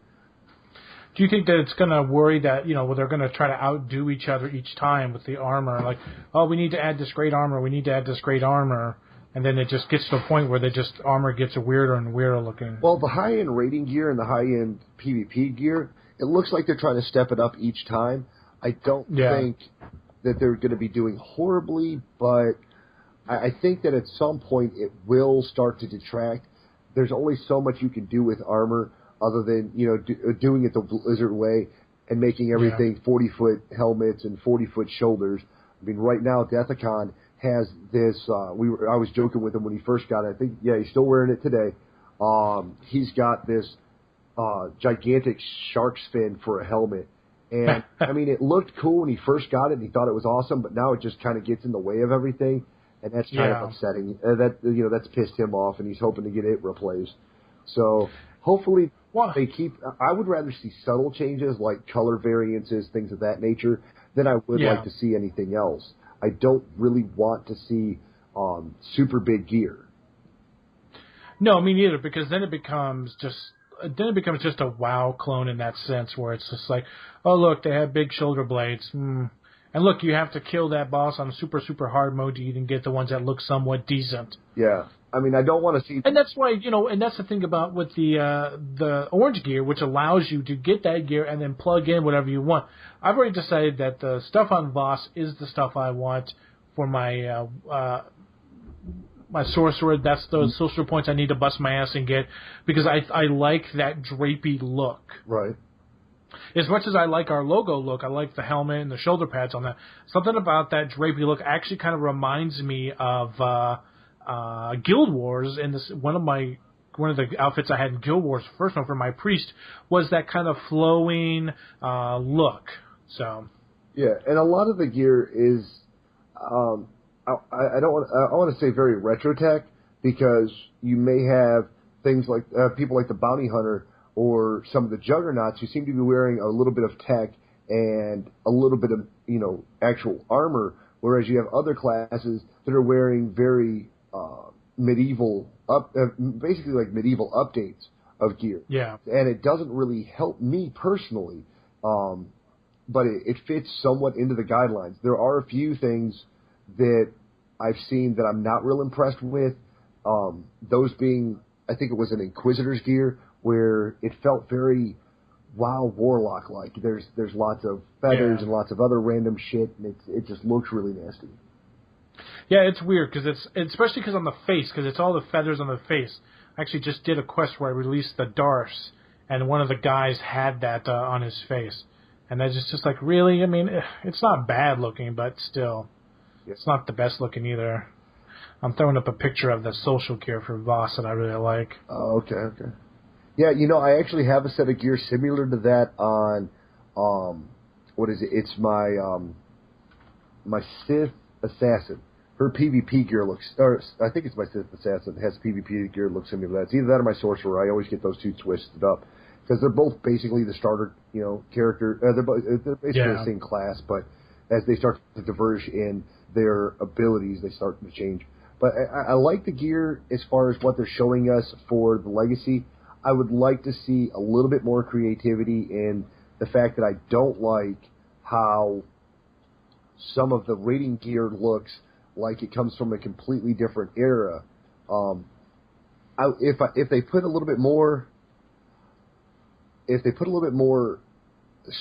Do you think that it's going to worry that, they're going to try to outdo each other each time with the armor? Like, oh, we need to add this great armor, we need to add this great armor, and then it just gets to a point where armor gets weirder and weirder looking. Well, the high-end rating gear and the high-end PvP gear, it looks like they're trying to step it up each time. I don't think that they're going to be doing horribly, but I think that at some point it will start to detract. There's only so much you can do with armor other than, doing it the Blizzard way and making everything 40-foot helmets and 40-foot shoulders. I mean, right now, Deathicon has this, I was joking with him when he first got it. I think, he's still wearing it today. He's got this gigantic shark's fin for a helmet. And, I mean, it looked cool when he first got it and he thought it was awesome, but now it just kind of gets in the way of everything. And that's kind of upsetting. That's pissed him off, and he's hoping to get it replaced. So hopefully they keep. I would rather see subtle changes like color variances, things of that nature, than I would like to see anything else. I don't really want to see super big gear. No, me neither, because then it becomes just a WoW clone in that sense, where it's just like, oh look, they have big shoulder blades. And look, you have to kill that boss on super, super hard mode to even get the ones that look somewhat decent. Yeah. I mean, I don't want to see... And that's why, and that's the thing about with the orange gear, which allows you to get that gear and then plug in whatever you want. I've already decided that the stuff on Voss is the stuff I want for my my sorcerer. That's those sorcerer points I need to bust my ass and get, because I like that drapey look. Right. As much as I like our logo look, I like the helmet and the shoulder pads on that. Something about that drapey look actually kind of reminds me of Guild Wars. And one of the outfits I had in Guild Wars, first one for my priest, was that kind of flowing look. So yeah, and a lot of the gear is I want to say very retro tech, because you may have things like people like the bounty hunter or some of the juggernauts who seem to be wearing a little bit of tech and a little bit of, actual armor, whereas you have other classes that are wearing very basically like medieval updates of gear. Yeah. And it doesn't really help me personally, but it fits somewhat into the guidelines. There are a few things that I've seen that I'm not real impressed with, those being, I think it was an Inquisitor's gear, where it felt very WoW Warlock-like. There's lots of feathers and lots of other random shit, and it just looks really nasty. Yeah, it's weird, because especially because on the face, because it's all the feathers on the face. I actually just did a quest where I released the Darfs, and one of the guys had that on his face. And that's just like, really? I mean, it's not bad looking, but still, it's not the best looking either. I'm throwing up a picture of the social gear for Voss that I really like. Oh, okay. Yeah, I actually have a set of gear similar to that on, what is it? It's my Sith Assassin. Her PvP gear I think it's my Sith Assassin that has PvP gear that looks similar to that. It's either that or my Sorcerer. I always get those two twisted up, because they're both basically the starter, character. They're basically the same class, but as they start to diverge in their abilities, they start to change. But I like the gear as far as what they're showing us for the Legacy. I would like to see a little bit more creativity in the fact that I don't like how some of the rating gear looks like it comes from a completely different era. If they put a little bit more,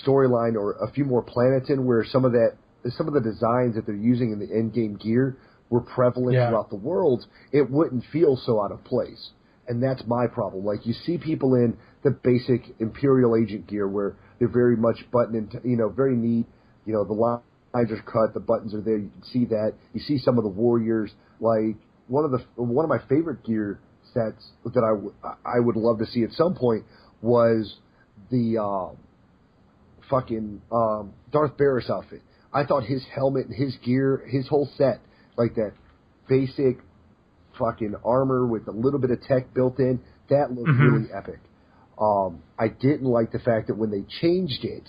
storyline or a few more planets in, where some of the designs that they're using in the end game gear were prevalent throughout the world, it wouldn't feel so out of place. And that's my problem. Like, you see people in the basic Imperial Agent gear where they're very much buttoned into, very neat. The lines are cut, the buttons are there. You can see that. You see some of the warriors. Like, one of my favorite gear sets that I would love to see at some point was the Darth Barris outfit. I thought his helmet and his gear, his whole set, like that basic fucking armor with a little bit of tech built in, that looked really epic. I didn't like the fact that when they changed it,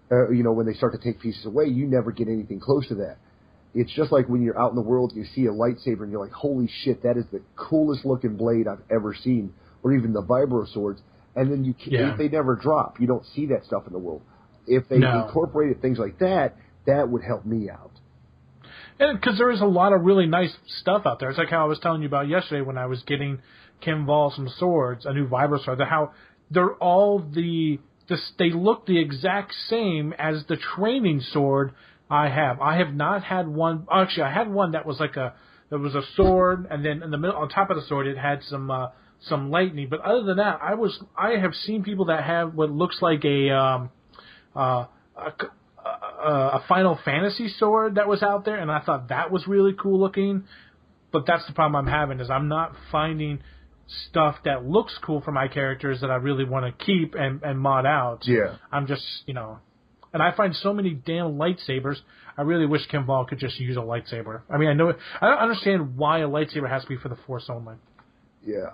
when they start to take pieces away, you never get anything close to that. It's just like when you're out in the world, you see a lightsaber, and you're like, holy shit, that is the coolest looking blade I've ever seen, or even the vibro swords, and then they never drop. You don't see that stuff in the world. If they incorporated things like that, that would help me out. And because there is a lot of really nice stuff out there. It's like how I was telling you about yesterday when I was getting Kim Vol some swords, a new vibro sword. How they're all they look the exact same as the training sword I have. I have not had one. Actually, I had one that was there was a sword, and then in the middle, on top of the sword, it had some lightning. But other than that, I have seen people that have what looks like a Final Fantasy sword that was out there, and I thought that was really cool looking. But that's the problem I'm having, is I'm not finding stuff that looks cool for my characters that I really want to keep and mod out. Yeah. I'm just, and I find so many damn lightsabers. I really wish Kim Vol could just use a lightsaber. I mean, I don't understand why a lightsaber has to be for the Force only. Yeah,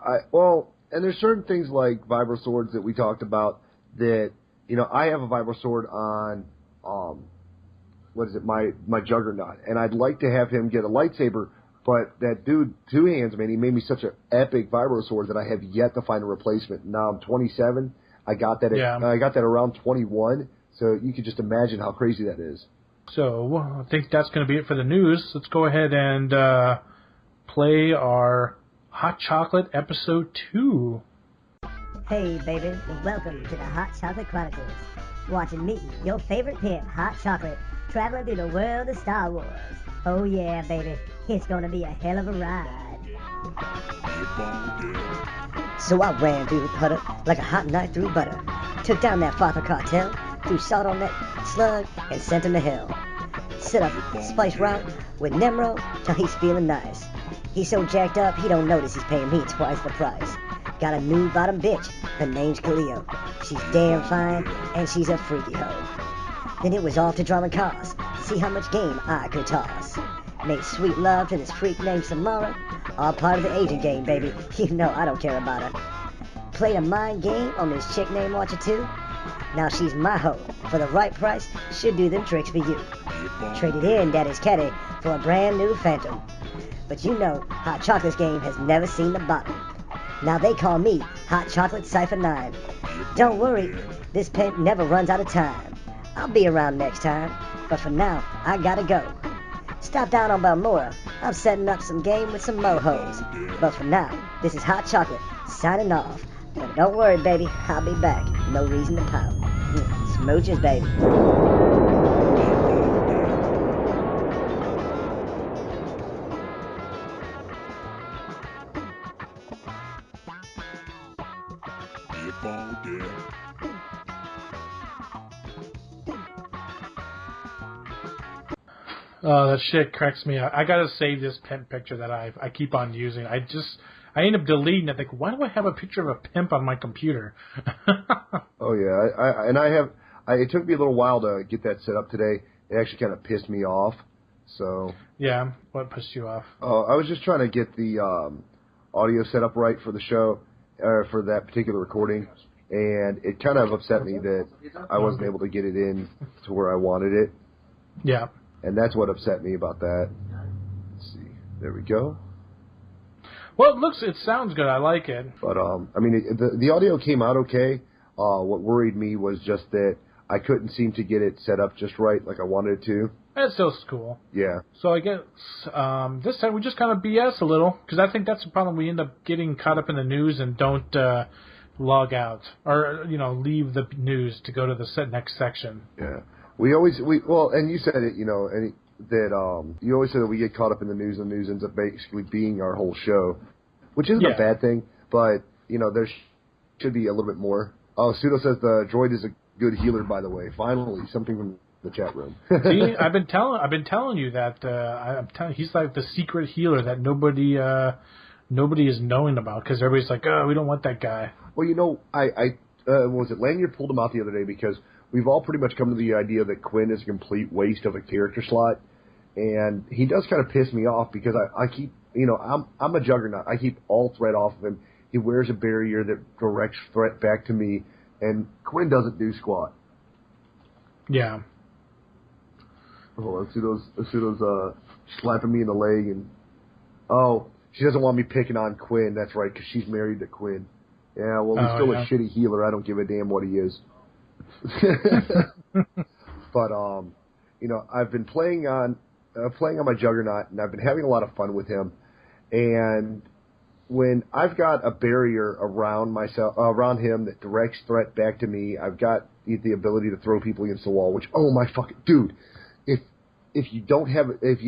and there's certain things like vibro swords that we talked about that, I have a vibro sword on, my Juggernaut, and I'd like to have him get a lightsaber, but that dude, Two Hands, man, he made me such an epic vibro sword that I have yet to find a replacement. Now I'm 27. I got that around 21, so you could just imagine how crazy that is. So I think that's going to be it for the news. Let's go ahead and play our Hot Chocolate Episode 2. Hey, baby, welcome to the Hot Chocolate Chronicles. Watching me, your favorite pimp, Hot Chocolate, traveling through the world of Star Wars. Oh yeah, baby, it's gonna be a hell of a ride. So I ran through the puddle like a hot knife through butter. Took down that Father cartel, threw salt on that slug, and sent him to hell. Set up Spice Route with Nemro till he's feeling nice. He's so jacked up, he don't notice he's paying me twice the price. Got a new bottom bitch, her name's Khalil. She's damn fine, and she's a freaky hoe. Then it was off to Drama Cars, to see how much game I could toss. Made sweet love to this freak named Samara, all part of the agent game, baby. You know I don't care about her. Played a mind game on this chick named Watcher 2. Now she's my hoe. For the right price, she'll do them tricks for you. Traded in Daddy's caddy for a brand new Phantom. But you know, Hot Chocolate's game has never seen the bottom. Now they call me Hot Chocolate Cypher 9. Don't worry, this pimp never runs out of time. I'll be around next time, but for now, I gotta go. Stop down on Balmora. I'm setting up some game with some mohos. But for now, this is Hot Chocolate, signing off. But don't worry, baby, I'll be back. No reason to pout. Smooches, baby. Oh, that shit cracks me up. I gotta save this pimp picture that I keep on using. I end up deleting it. Think, why do I have a picture of a pimp on my computer? Oh yeah, it took me a little while to get that set up today. It actually kind of pissed me off. So yeah, what pissed you off? I was just trying to get the audio set up right for the show, for that particular recording, and it kind of upset me that I wasn't able to get it in to where I wanted it. Yeah. And that's what upset me about that. Let's see. There we go. Well, it sounds good. I like it. But, I mean, the audio came out okay. What worried me was just that I couldn't seem to get it set up just right like I wanted it to. It's still cool. Yeah. So I guess this time we just kind of BS a little, because I think that's the problem. We end up getting caught up in the news and don't log out or, leave the news to go to the next section. Yeah. And you said it, and that you always say that we get caught up in the news, and the news ends up basically being our whole show, which isn't a bad thing, but, there should be a little bit more. Oh, Pseudo says the droid is a good healer, by the way. Finally, something from the chat room. See, I've been telling you that he's like the secret healer that nobody is knowing about because everybody's like, oh, we don't want that guy. Well, was it Lanyard pulled him out the other day because we've all pretty much come to the idea that Quinn is a complete waste of a character slot, and he does kind of piss me off because I keep, I'm a juggernaut. I keep all threat off of him. He wears a barrier that directs threat back to me, and Quinn doesn't do squat. Yeah. Hold on, Pseudo's slapping me in the leg, and she doesn't want me picking on Quinn. That's right, because she's married to Quinn. Yeah, well, he's still a shitty healer. I don't give a damn what he is. But I've been playing on my Juggernaut, and I've been having a lot of fun with him. And when I've got a barrier around him that directs threat back to me, I've got the ability to throw people against the wall. Which, oh my fucking dude, if you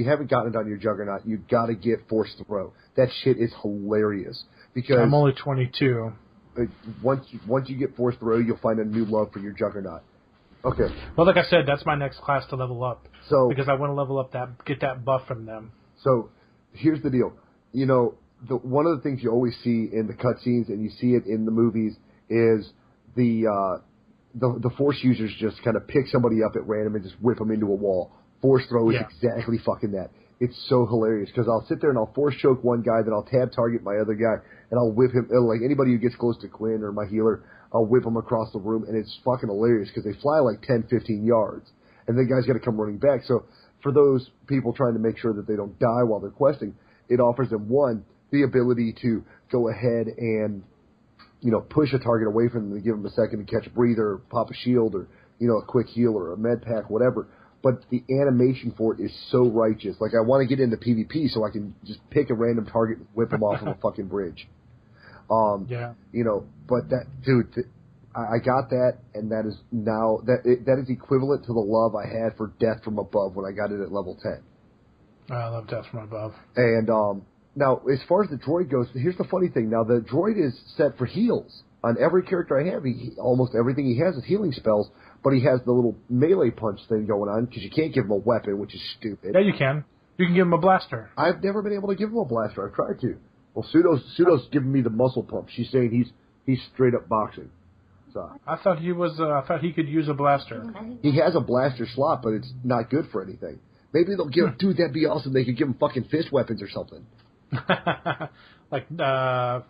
haven't gotten it on your Juggernaut, you got to get Force Throw. That shit is hilarious because I'm only 22. Once you get Force Throw, you'll find a new love for your Juggernaut. Okay. Well, like I said, that's my next class to level up. So because I want to level up get that buff from them. So here's the deal. One of the things you always see in the cutscenes, and you see it in the movies, is the Force users just kind of pick somebody up at random and just whip them into a wall. Force Throw is exactly fucking that. It's so hilarious because I'll sit there and I'll force choke one guy, then I'll tab target my other guy, and I'll whip him. Like anybody who gets close to Quinn or my healer, I'll whip him across the room, and it's fucking hilarious because they fly like 10, 15 yards, and the guy's got to come running back. So for those people trying to make sure that they don't die while they're questing, it offers them, one, the ability to go ahead and, push a target away from them and give them a second to catch a breather, or pop a shield, or, a quick heal or a med pack, whatever. But the animation for it is so righteous. Like, I want to get into PvP so I can just pick a random target and whip him off of a fucking bridge. But that, dude, I got that, and that is now, that is equivalent to the love I had for Death from Above when I got it at level 10. I love Death from Above. And, now, as far as the droid goes, here's the funny thing. Now, the droid is set for heals. On every character I have, almost everything he has is healing spells, but he has the little melee punch thing going on, because you can't give him a weapon, which is stupid. Yeah, you can. You can give him a blaster. I've never been able to give him a blaster. I've tried to. Well, Pseudo's giving me the muscle pump. She's saying he's straight up boxing. So I thought he could use a blaster. He has a blaster slot, but it's not good for anything. Maybe they'll give dude, that'd be awesome. They could give him fucking fist weapons or something. like in a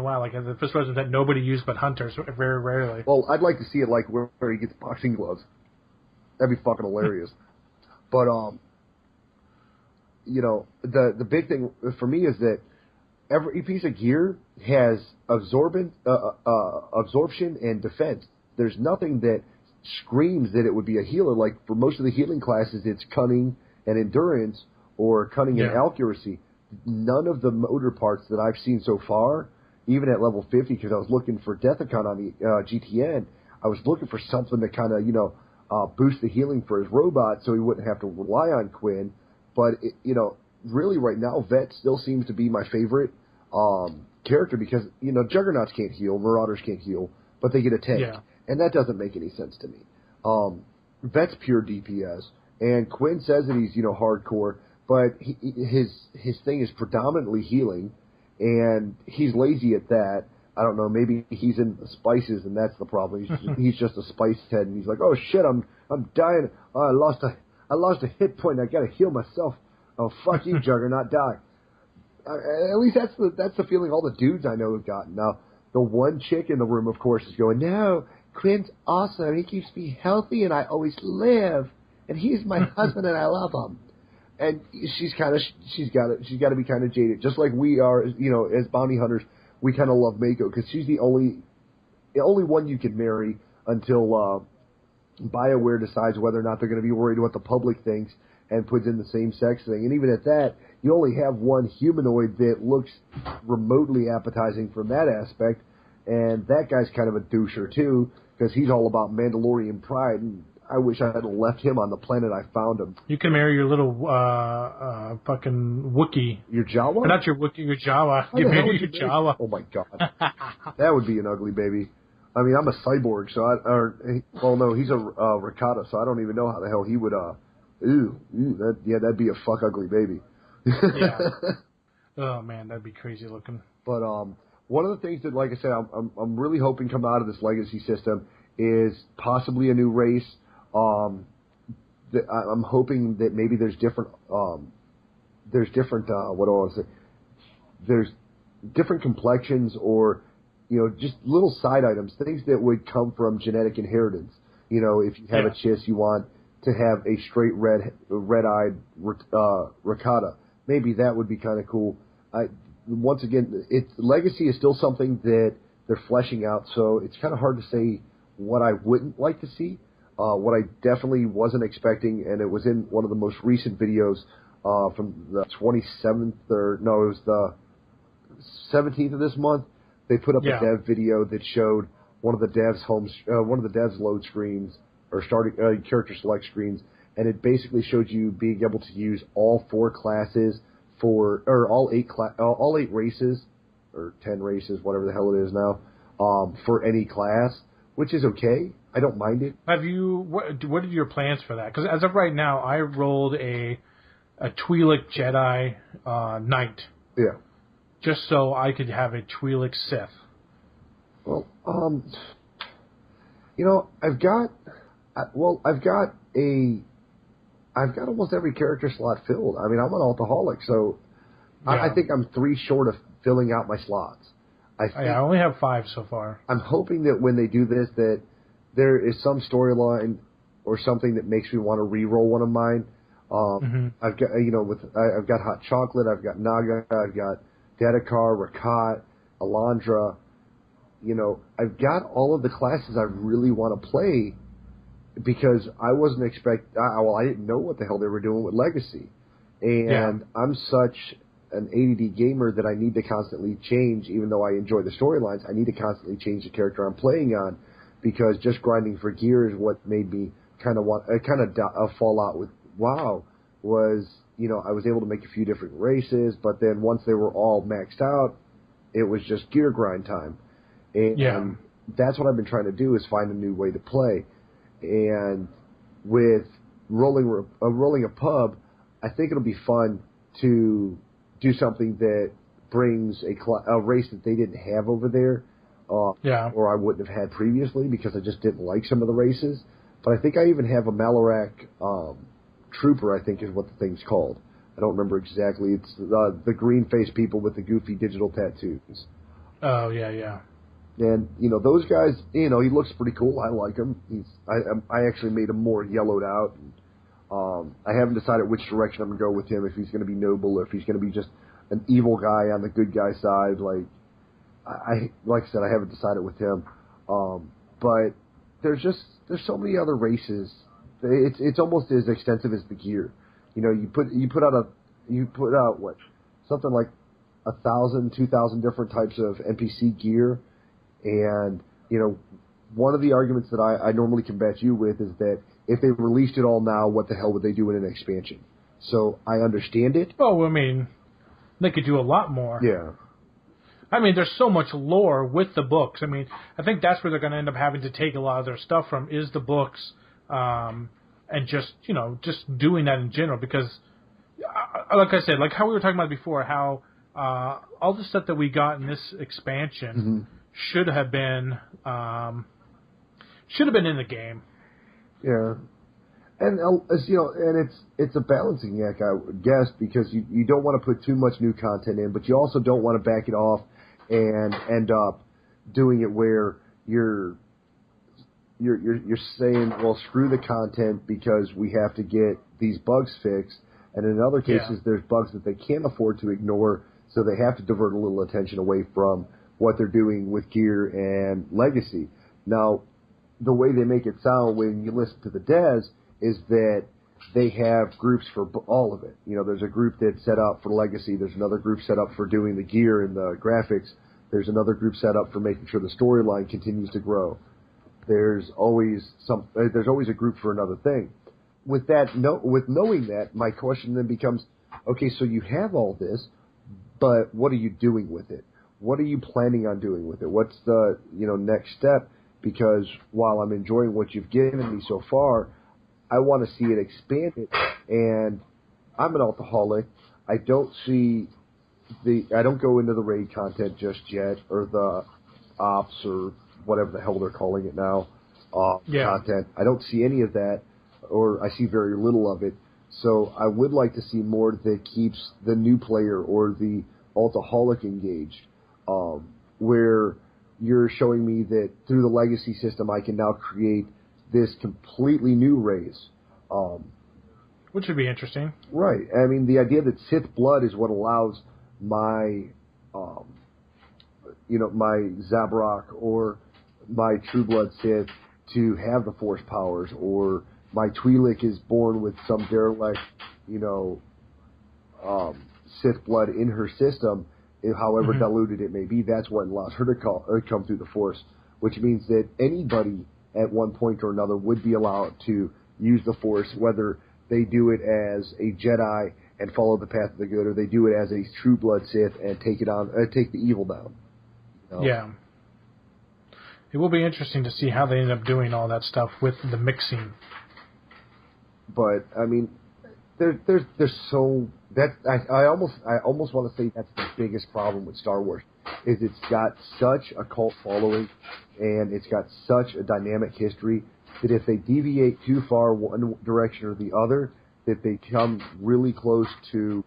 while, like the fist weapons that nobody used but hunters, very rarely. Well, I'd like to see it like where he gets boxing gloves. That'd be fucking hilarious. But the big thing for me is that every piece of gear has absorption and defense. There's nothing that screams that it would be a healer. Like for most of the healing classes, it's cunning and endurance or cunning and accuracy. None of the motor parts that I've seen so far, even at level 50, because I was looking for Deathicon on the GTN, I was looking for something to kind of, boost the healing for his robot so he wouldn't have to rely on Quinn. But, really right now, Vet still seems to be my favorite character because, Juggernauts can't heal, Marauders can't heal, but they get a tank. Yeah. And that doesn't make any sense to me. Vet's pure DPS, and Quinn says that he's, hardcore, but his thing is predominantly healing, and he's lazy at that. I don't know, maybe he's in the spices, and that's the problem. He's just a spice head, and he's like, oh shit, I'm dying. Oh, I lost a hit point. I gotta heal myself. Oh fuck you, Juggernaut, die. At least that's the feeling all the dudes I know have gotten. Now, the one chick in the room, of course, is going, no, Quinn's awesome. He keeps me healthy, and I always live, and he's my husband, and I love him. And she's got to be kind of jaded, just like we are, as bounty hunters. We kind of love Mako because she's the only one you can marry until BioWare decides whether or not they're going to be worried what the public thinks and puts in the same sex thing. And even at that, you only have one humanoid that looks remotely appetizing from that aspect, and that guy's kind of a doucher too because he's all about Mandalorian pride. And I wish I had left him on the planet I found him. You can marry your little fucking Wookiee. Your Jawa? Or not your Wookiee, your Jawa. How You the hell marry would your Jawa. Oh my god, that would be an ugly baby. I mean, I'm a cyborg, so no, he's a Rakata, so I don't even know how the hell he would. That'd be a fuck ugly baby. Yeah. Oh man, that'd be crazy looking. But one of the things that, like I said, I'm really hoping come out of this legacy system is possibly a new race. I'm hoping that maybe there's different there's different complexions, or just little side items, things that would come from genetic inheritance. If you have a Chiss, you want to have a straight red-eyed Rakata. Maybe that would be kind of cool. Once again, legacy is still something that they're fleshing out, so it's kind of hard to say what I wouldn't like to see. What I definitely wasn't expecting, and it was in one of the most recent videos from the 27th, it was the 17th of this month. They put up a dev video that showed one of the devs load screens, or starting character select screens, and it basically showed you being able to use all 4 classes all 8 races, or 10 races, whatever the hell it is now, for any class, which is okay. I don't mind it. What are your plans for that? Because as of right now, I rolled a Twi'lek Jedi Knight. Yeah. Just so I could have a Twi'lek Sith. Well, I've got almost every character slot filled. I mean, I'm an alcoholic, so I think I'm 3 short of filling out my slots. I only have 5 so far. I'm hoping that when they do this, that there is some storyline or something that makes me want to re-roll one of mine. I've got I've got Hot Chocolate, I've got Naga, I've got Dedekar, Rakat, Alondra. I've got all of the classes I really want to play, because I wasn't I didn't know what the hell they were doing with Legacy. And I'm such an ADD gamer that I need to constantly change, even though I enjoy the storylines, I need to constantly change the character I'm playing on, because just grinding for gear is what made me kind of fall out with WoW, was, I was able to make a few different races, but then once they were all maxed out, it was just gear grind time. And that's what I've been trying to do, is find a new way to play. And with rolling a pub, I think it'll be fun to do something that brings a race that they didn't have over there, or I wouldn't have had previously, because I just didn't like some of the races. But I think I even have a Malarak Trooper, I think is what the thing's called. I don't remember exactly. It's the green-faced people with the goofy digital tattoos. Oh, yeah. And, those guys, he looks pretty cool. I like him. I actually made him more yellowed out. And, I haven't decided which direction I'm going to go with him, if he's going to be noble, or if he's going to be just an evil guy on the good guy side. Like I said, I haven't decided with him. But there's so many other races. It's almost as extensive as the gear. You put out what, something like 1,000, 2,000 different types of NPC gear. And, one of the arguments that I normally combat you with is that if they released it all now, what the hell would they do in an expansion? So I understand it. Oh, I mean, they could do a lot more. Yeah. I mean, there's so much lore with the books. I mean, I think that's where they're going to end up having to take a lot of their stuff from, is the books, and just doing that in general. Because, like I said, like how we were talking about before, how all the stuff that we got in this expansion should have been in the game. Yeah. And and it's a balancing act, I would guess, because you don't want to put too much new content in, but you also don't want to back it off and end up doing it where you're saying, well, screw the content because we have to get these bugs fixed, and in other cases there's bugs that they can't afford to ignore, so they have to divert a little attention away from what they're doing with gear and legacy. Now, the way they make it sound when you listen to the devs is that they have groups for all of it. There's a group that's set up for legacy. There's another group set up for doing the gear and the graphics. There's another group set up for making sure the storyline continues to grow. there's always a group for another thing. With knowing that, my question then becomes, okay, so you have all this, but what are you doing with it? What are you planning on doing with it? What's the next step? Because while I'm enjoying what you've given me so far, I want to see it expanded. And I'm an alcoholic. I don't go into the raid content just yet, or the ops, or whatever the hell they're calling it now. Content. I don't see any of that, or I see very little of it. So I would like to see more that keeps the new player or the alcoholic engaged, where you're showing me that through the legacy system I can now create this completely new race. Which would be interesting. Right. I mean, the idea that Sith blood is what allows my, my Zabrak or my True Blood Sith to have the Force powers, or my Twi'lek is born with some derelict, Sith blood in her system, however diluted it may be. That's what allows her to come through the Force, which means that anybody at one point or another would be allowed to use the Force, whether they do it as a Jedi and follow the path of the good, or they do it as a True Blood Sith and take the evil down. Yeah. It will be interesting to see how they end up doing all that stuff with the mixing. But I mean, there's so that I almost want to say that's the biggest problem with Star Wars, is it's got such a cult following and it's got such a dynamic history that if they deviate too far one direction or the other, that they come really close to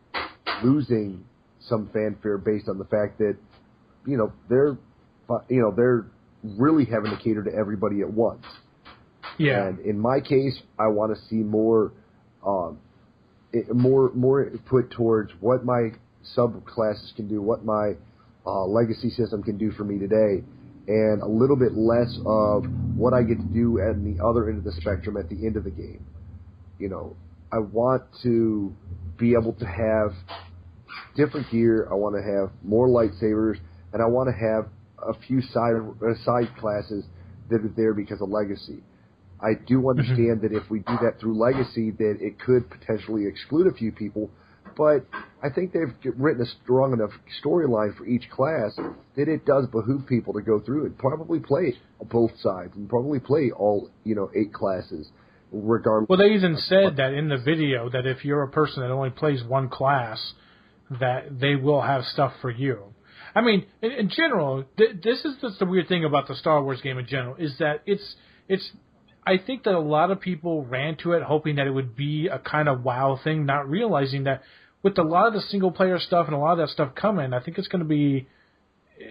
losing some fanfare based on the fact that they're really having to cater to everybody at once. Yeah. And in my case, I want to see more put towards what my subclasses can do, what my legacy system can do for me today, and a little bit less of what I get to do at the other end of the spectrum at the end of the game. I want to be able to have different gear. I want to have more lightsabers, and I want to have a few side classes that are there because of legacy. I do understand that if we do that through legacy, that it could potentially exclude a few people, but I think they've written a strong enough storyline for each class that it does behoove people to go through and probably play both sides and probably play all 8 classes, regardless. Well, they even said that in the video, that if you're a person that only plays one class, that they will have stuff for you. I mean, in general, this is just the weird thing about the Star Wars game in general, is that it's. I think that a lot of people ran to it hoping that it would be a kind of WoW thing, not realizing that with a lot of the single-player stuff and a lot of that stuff coming, I think it's going to be,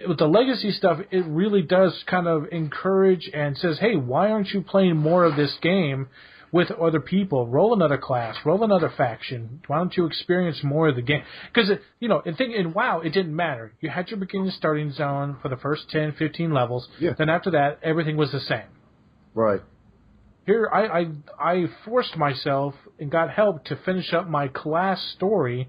with the legacy stuff, it really does kind of encourage and says, hey, why aren't you playing more of this game with other people? Roll another class, roll another faction. Why don't you experience more of the game? Because, in WoW, it didn't matter. You had your beginning starting zone for the first 10, 15 levels. Yeah. Then after that, everything was the same. Right. Here, I forced myself and got help to finish up my class story,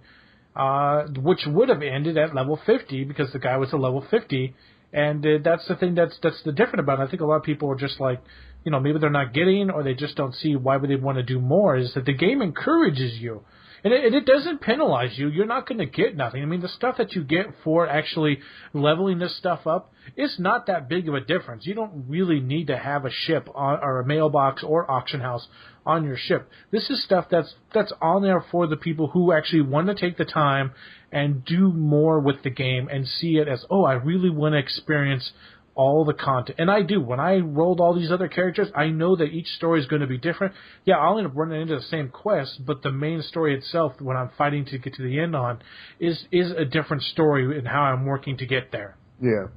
which would have ended at level 50 because the guy was a level 50, and that's the thing that's the different about it. I think a lot of people are just like, maybe they're not getting, or they just don't see why would they want to do more, is that the game encourages you. And it doesn't penalize you. You're not going to get nothing. I mean, the stuff that you get for actually leveling this stuff up, it's not that big of a difference. You don't really need to have a ship or a mailbox or auction house on your ship. This is stuff that's on there for the people who actually want to take the time and do more with the game and see it as, I really want to experience all the content. And I do. When I rolled all these other characters, I know that each story is going to be different. Yeah, I'll end up running into the same quest, but the main story itself, when I'm fighting to get to the end on, is a different story in how I'm working to get there. Yeah.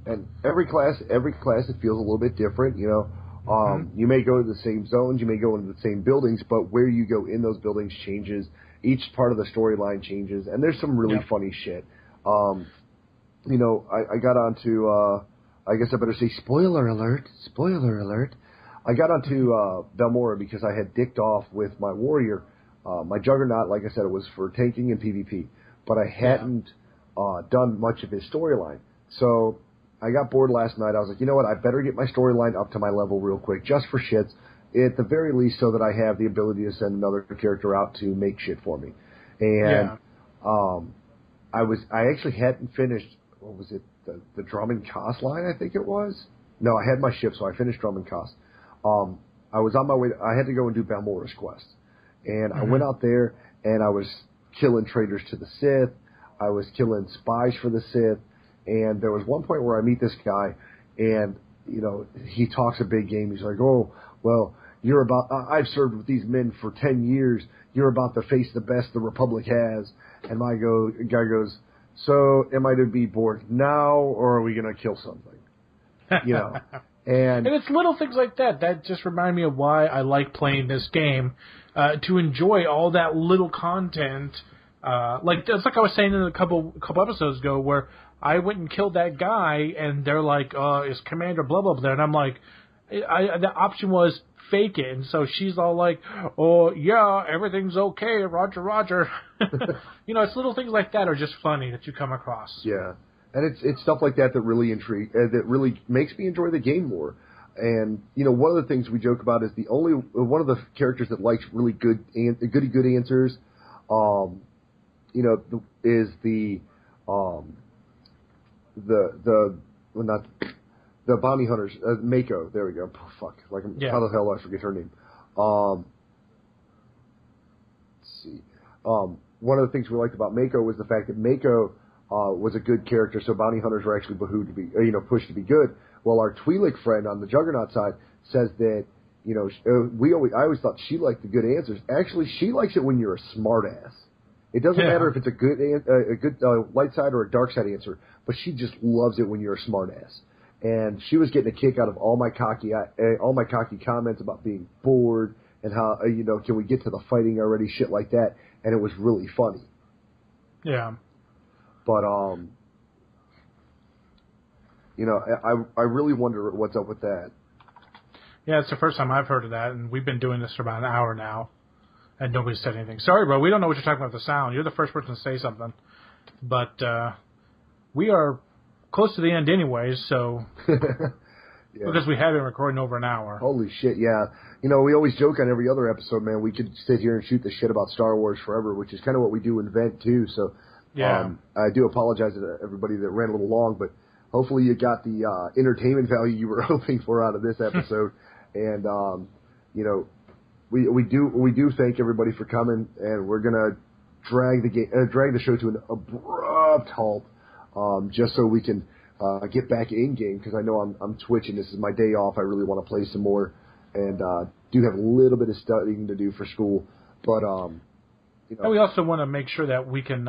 And every class, it feels a little bit different, You may go to the same zones, you may go into the same buildings, but where you go in those buildings changes. Each part of the storyline changes, and there's some really funny shit. I got onto, I guess I better say spoiler alert. I got onto Belmora because I had dicked off with my warrior. My Juggernaut, like I said, it was for tanking and PvP, but I hadn't done much of his storyline. So I got bored last night. I was like, you know what? I better get my storyline up to my level real quick, just for shits. At the very least, so that I have the ability to send another character out to make shit for me. And I actually hadn't finished. What was it? The Drummond Koss line, I think it was. No, I had my ship, so I finished Drummond Koss. I was on my way. I had to go and do Balmora's quest, and I went out there and I was killing traitors to the Sith. I was killing spies for the Sith, and there was one point where I meet this guy, and he talks a big game. He's like, "Oh, well, I've served with these men for 10 years. You're about to face the best the Republic has." And my guy goes, "So am I to be bored now, or are we going to kill something?" And it's little things like that that just remind me of why I like playing this game, to enjoy all that little content. It's like I was saying in a couple episodes ago, where I went and killed that guy, and they're like, "Is Commander blah blah blah there?" And I'm like, the option was fake it, and so she's all like, "Oh yeah, everything's okay, Roger, Roger." It's little things like that are just funny that you come across. Yeah, and it's stuff like that that really intrigue, that really makes me enjoy the game more. And one of the things we joke about is one of the characters that likes really good answers. Is the bounty hunters, Mako. There we go. Oh, fuck. How the hell I forget her name? Let's see. One of the things we liked about Mako was the fact that Mako was a good character, so bounty hunters were actually behooved to be, pushed to be good. Well, our Twi'lek friend on the Juggernaut side says that, I always thought she liked the good answers. Actually, she likes it when you're a smartass. It doesn't matter if it's a good light side or a dark side answer, but she just loves it when you're a smartass. And she was getting a kick out of all my cocky comments about being bored and how can we get to the fighting already, shit like that. And it was really funny. Yeah. But I really wonder what's up with that. Yeah, it's the first time I've heard of that, and we've been doing this for about an hour now, and nobody's said anything. Sorry, bro, we don't know what you're talking about with the sound. You're the first person to say something. But we are close to the end anyways, so... Because we have been recording over an hour. Holy shit, yeah. We always joke on every other episode, man, we could sit here and shoot the shit about Star Wars forever, which is kind of what we do in Vent, too. So I do apologize to everybody that ran a little long, but hopefully you got the entertainment value you were hoping for out of this episode. And, we do thank everybody for coming, and we're going to drag the show to an abrupt halt, just so we can get back in game, because I know I'm twitching. This is my day off. I really want to play some more, and do have a little bit of studying to do for school. But and we also want to make sure that we can.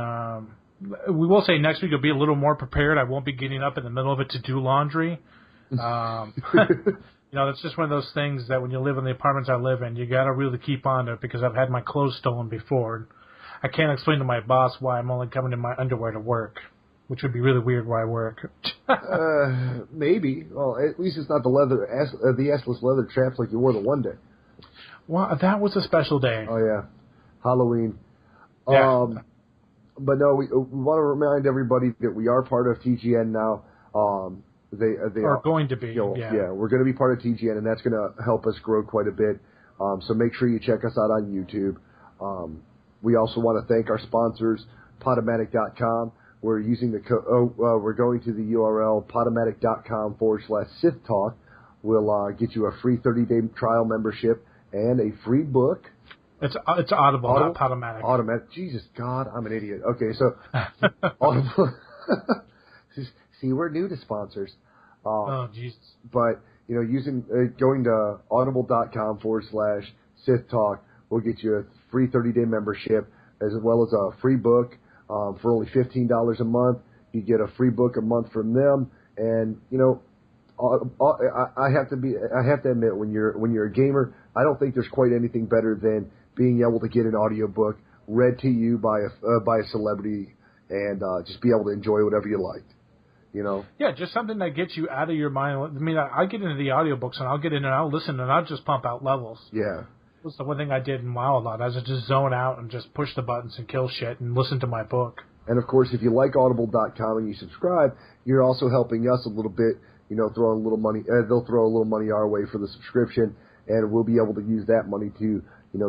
We will say next week will be a little more prepared. I won't be getting up in the middle of it to do laundry. That's just one of those things that when you live in the apartments I live in, you got to really keep on it, because I've had my clothes stolen before. I can't explain to my boss why I'm only coming in my underwear to work, which would be really weird where I work. Maybe. Well, at least it's not the assless leather chaps like you wore the one day. Well, that was a special day. Oh, yeah. Halloween. Yeah. But no, we want to remind everybody that we are part of TGN now. They are going to be. Yeah, we're going to be part of TGN, and that's going to help us grow quite a bit. So make sure you check us out on YouTube. We also want to thank our sponsors, Podomatic.com. We're using we're going to the URL Podomatic.com/Sith Talk. We'll get you a free 30-day trial membership and a free book. It's Audible, not Podomatic. Automatic. Jesus God, I'm an idiot. Okay, so Audible. See, we're new to sponsors. Oh, Jesus. But going to audible.com/Sith Talk will get you a free 30-day membership, as well as a free book. For only $15 a month, you get a free book a month from them. And I have to admit, when you're a gamer, I don't think there's quite anything better than being able to get an audiobook read to you by a celebrity, and just be able to enjoy whatever you liked. Yeah, just something that gets you out of your mind. I mean, I get into the audiobooks, and I'll get in and I'll listen, and I'll just pump out levels. Yeah. That's the one thing I did in WoW a lot. I would just zone out and just push the buttons and kill shit and listen to my book. And of course, if you like Audible.com and you subscribe, you're also helping us a little bit. Throwing a little money. They'll throw a little money our way for the subscription, and we'll be able to use that money to,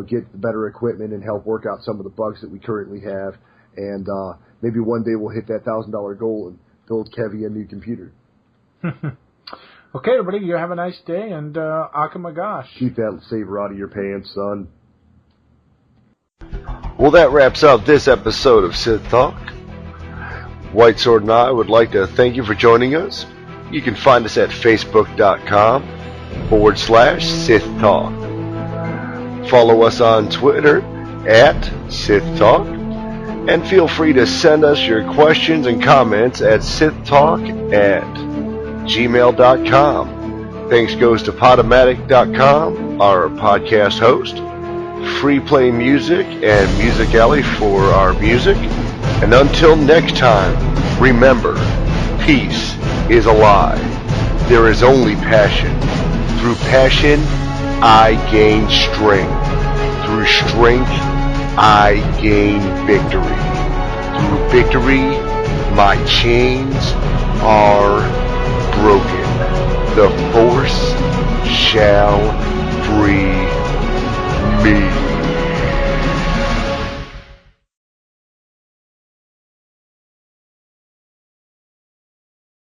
get the better equipment and help work out some of the bugs that we currently have. And maybe one day we'll hit that $1,000 goal and build Kevy a new computer. Okay, everybody, you have a nice day, and Akamagash. Keep that saber out of your pants, son. Well, that wraps up this episode of Sith Talk. White Sword and I would like to thank you for joining us. You can find us at facebook.com/Sith Talk. Follow us on Twitter at Sith Talk. And feel free to send us your questions and comments at sithtalk@gmail.com. Thanks goes to Podomatic.com, our podcast host, Free Play Music, and Music Alley for our music. And until next time, remember, peace is alive. There is only passion. Through passion, I gain strength. Through strength, I gain victory. Through victory, my chains are broken. The Force shall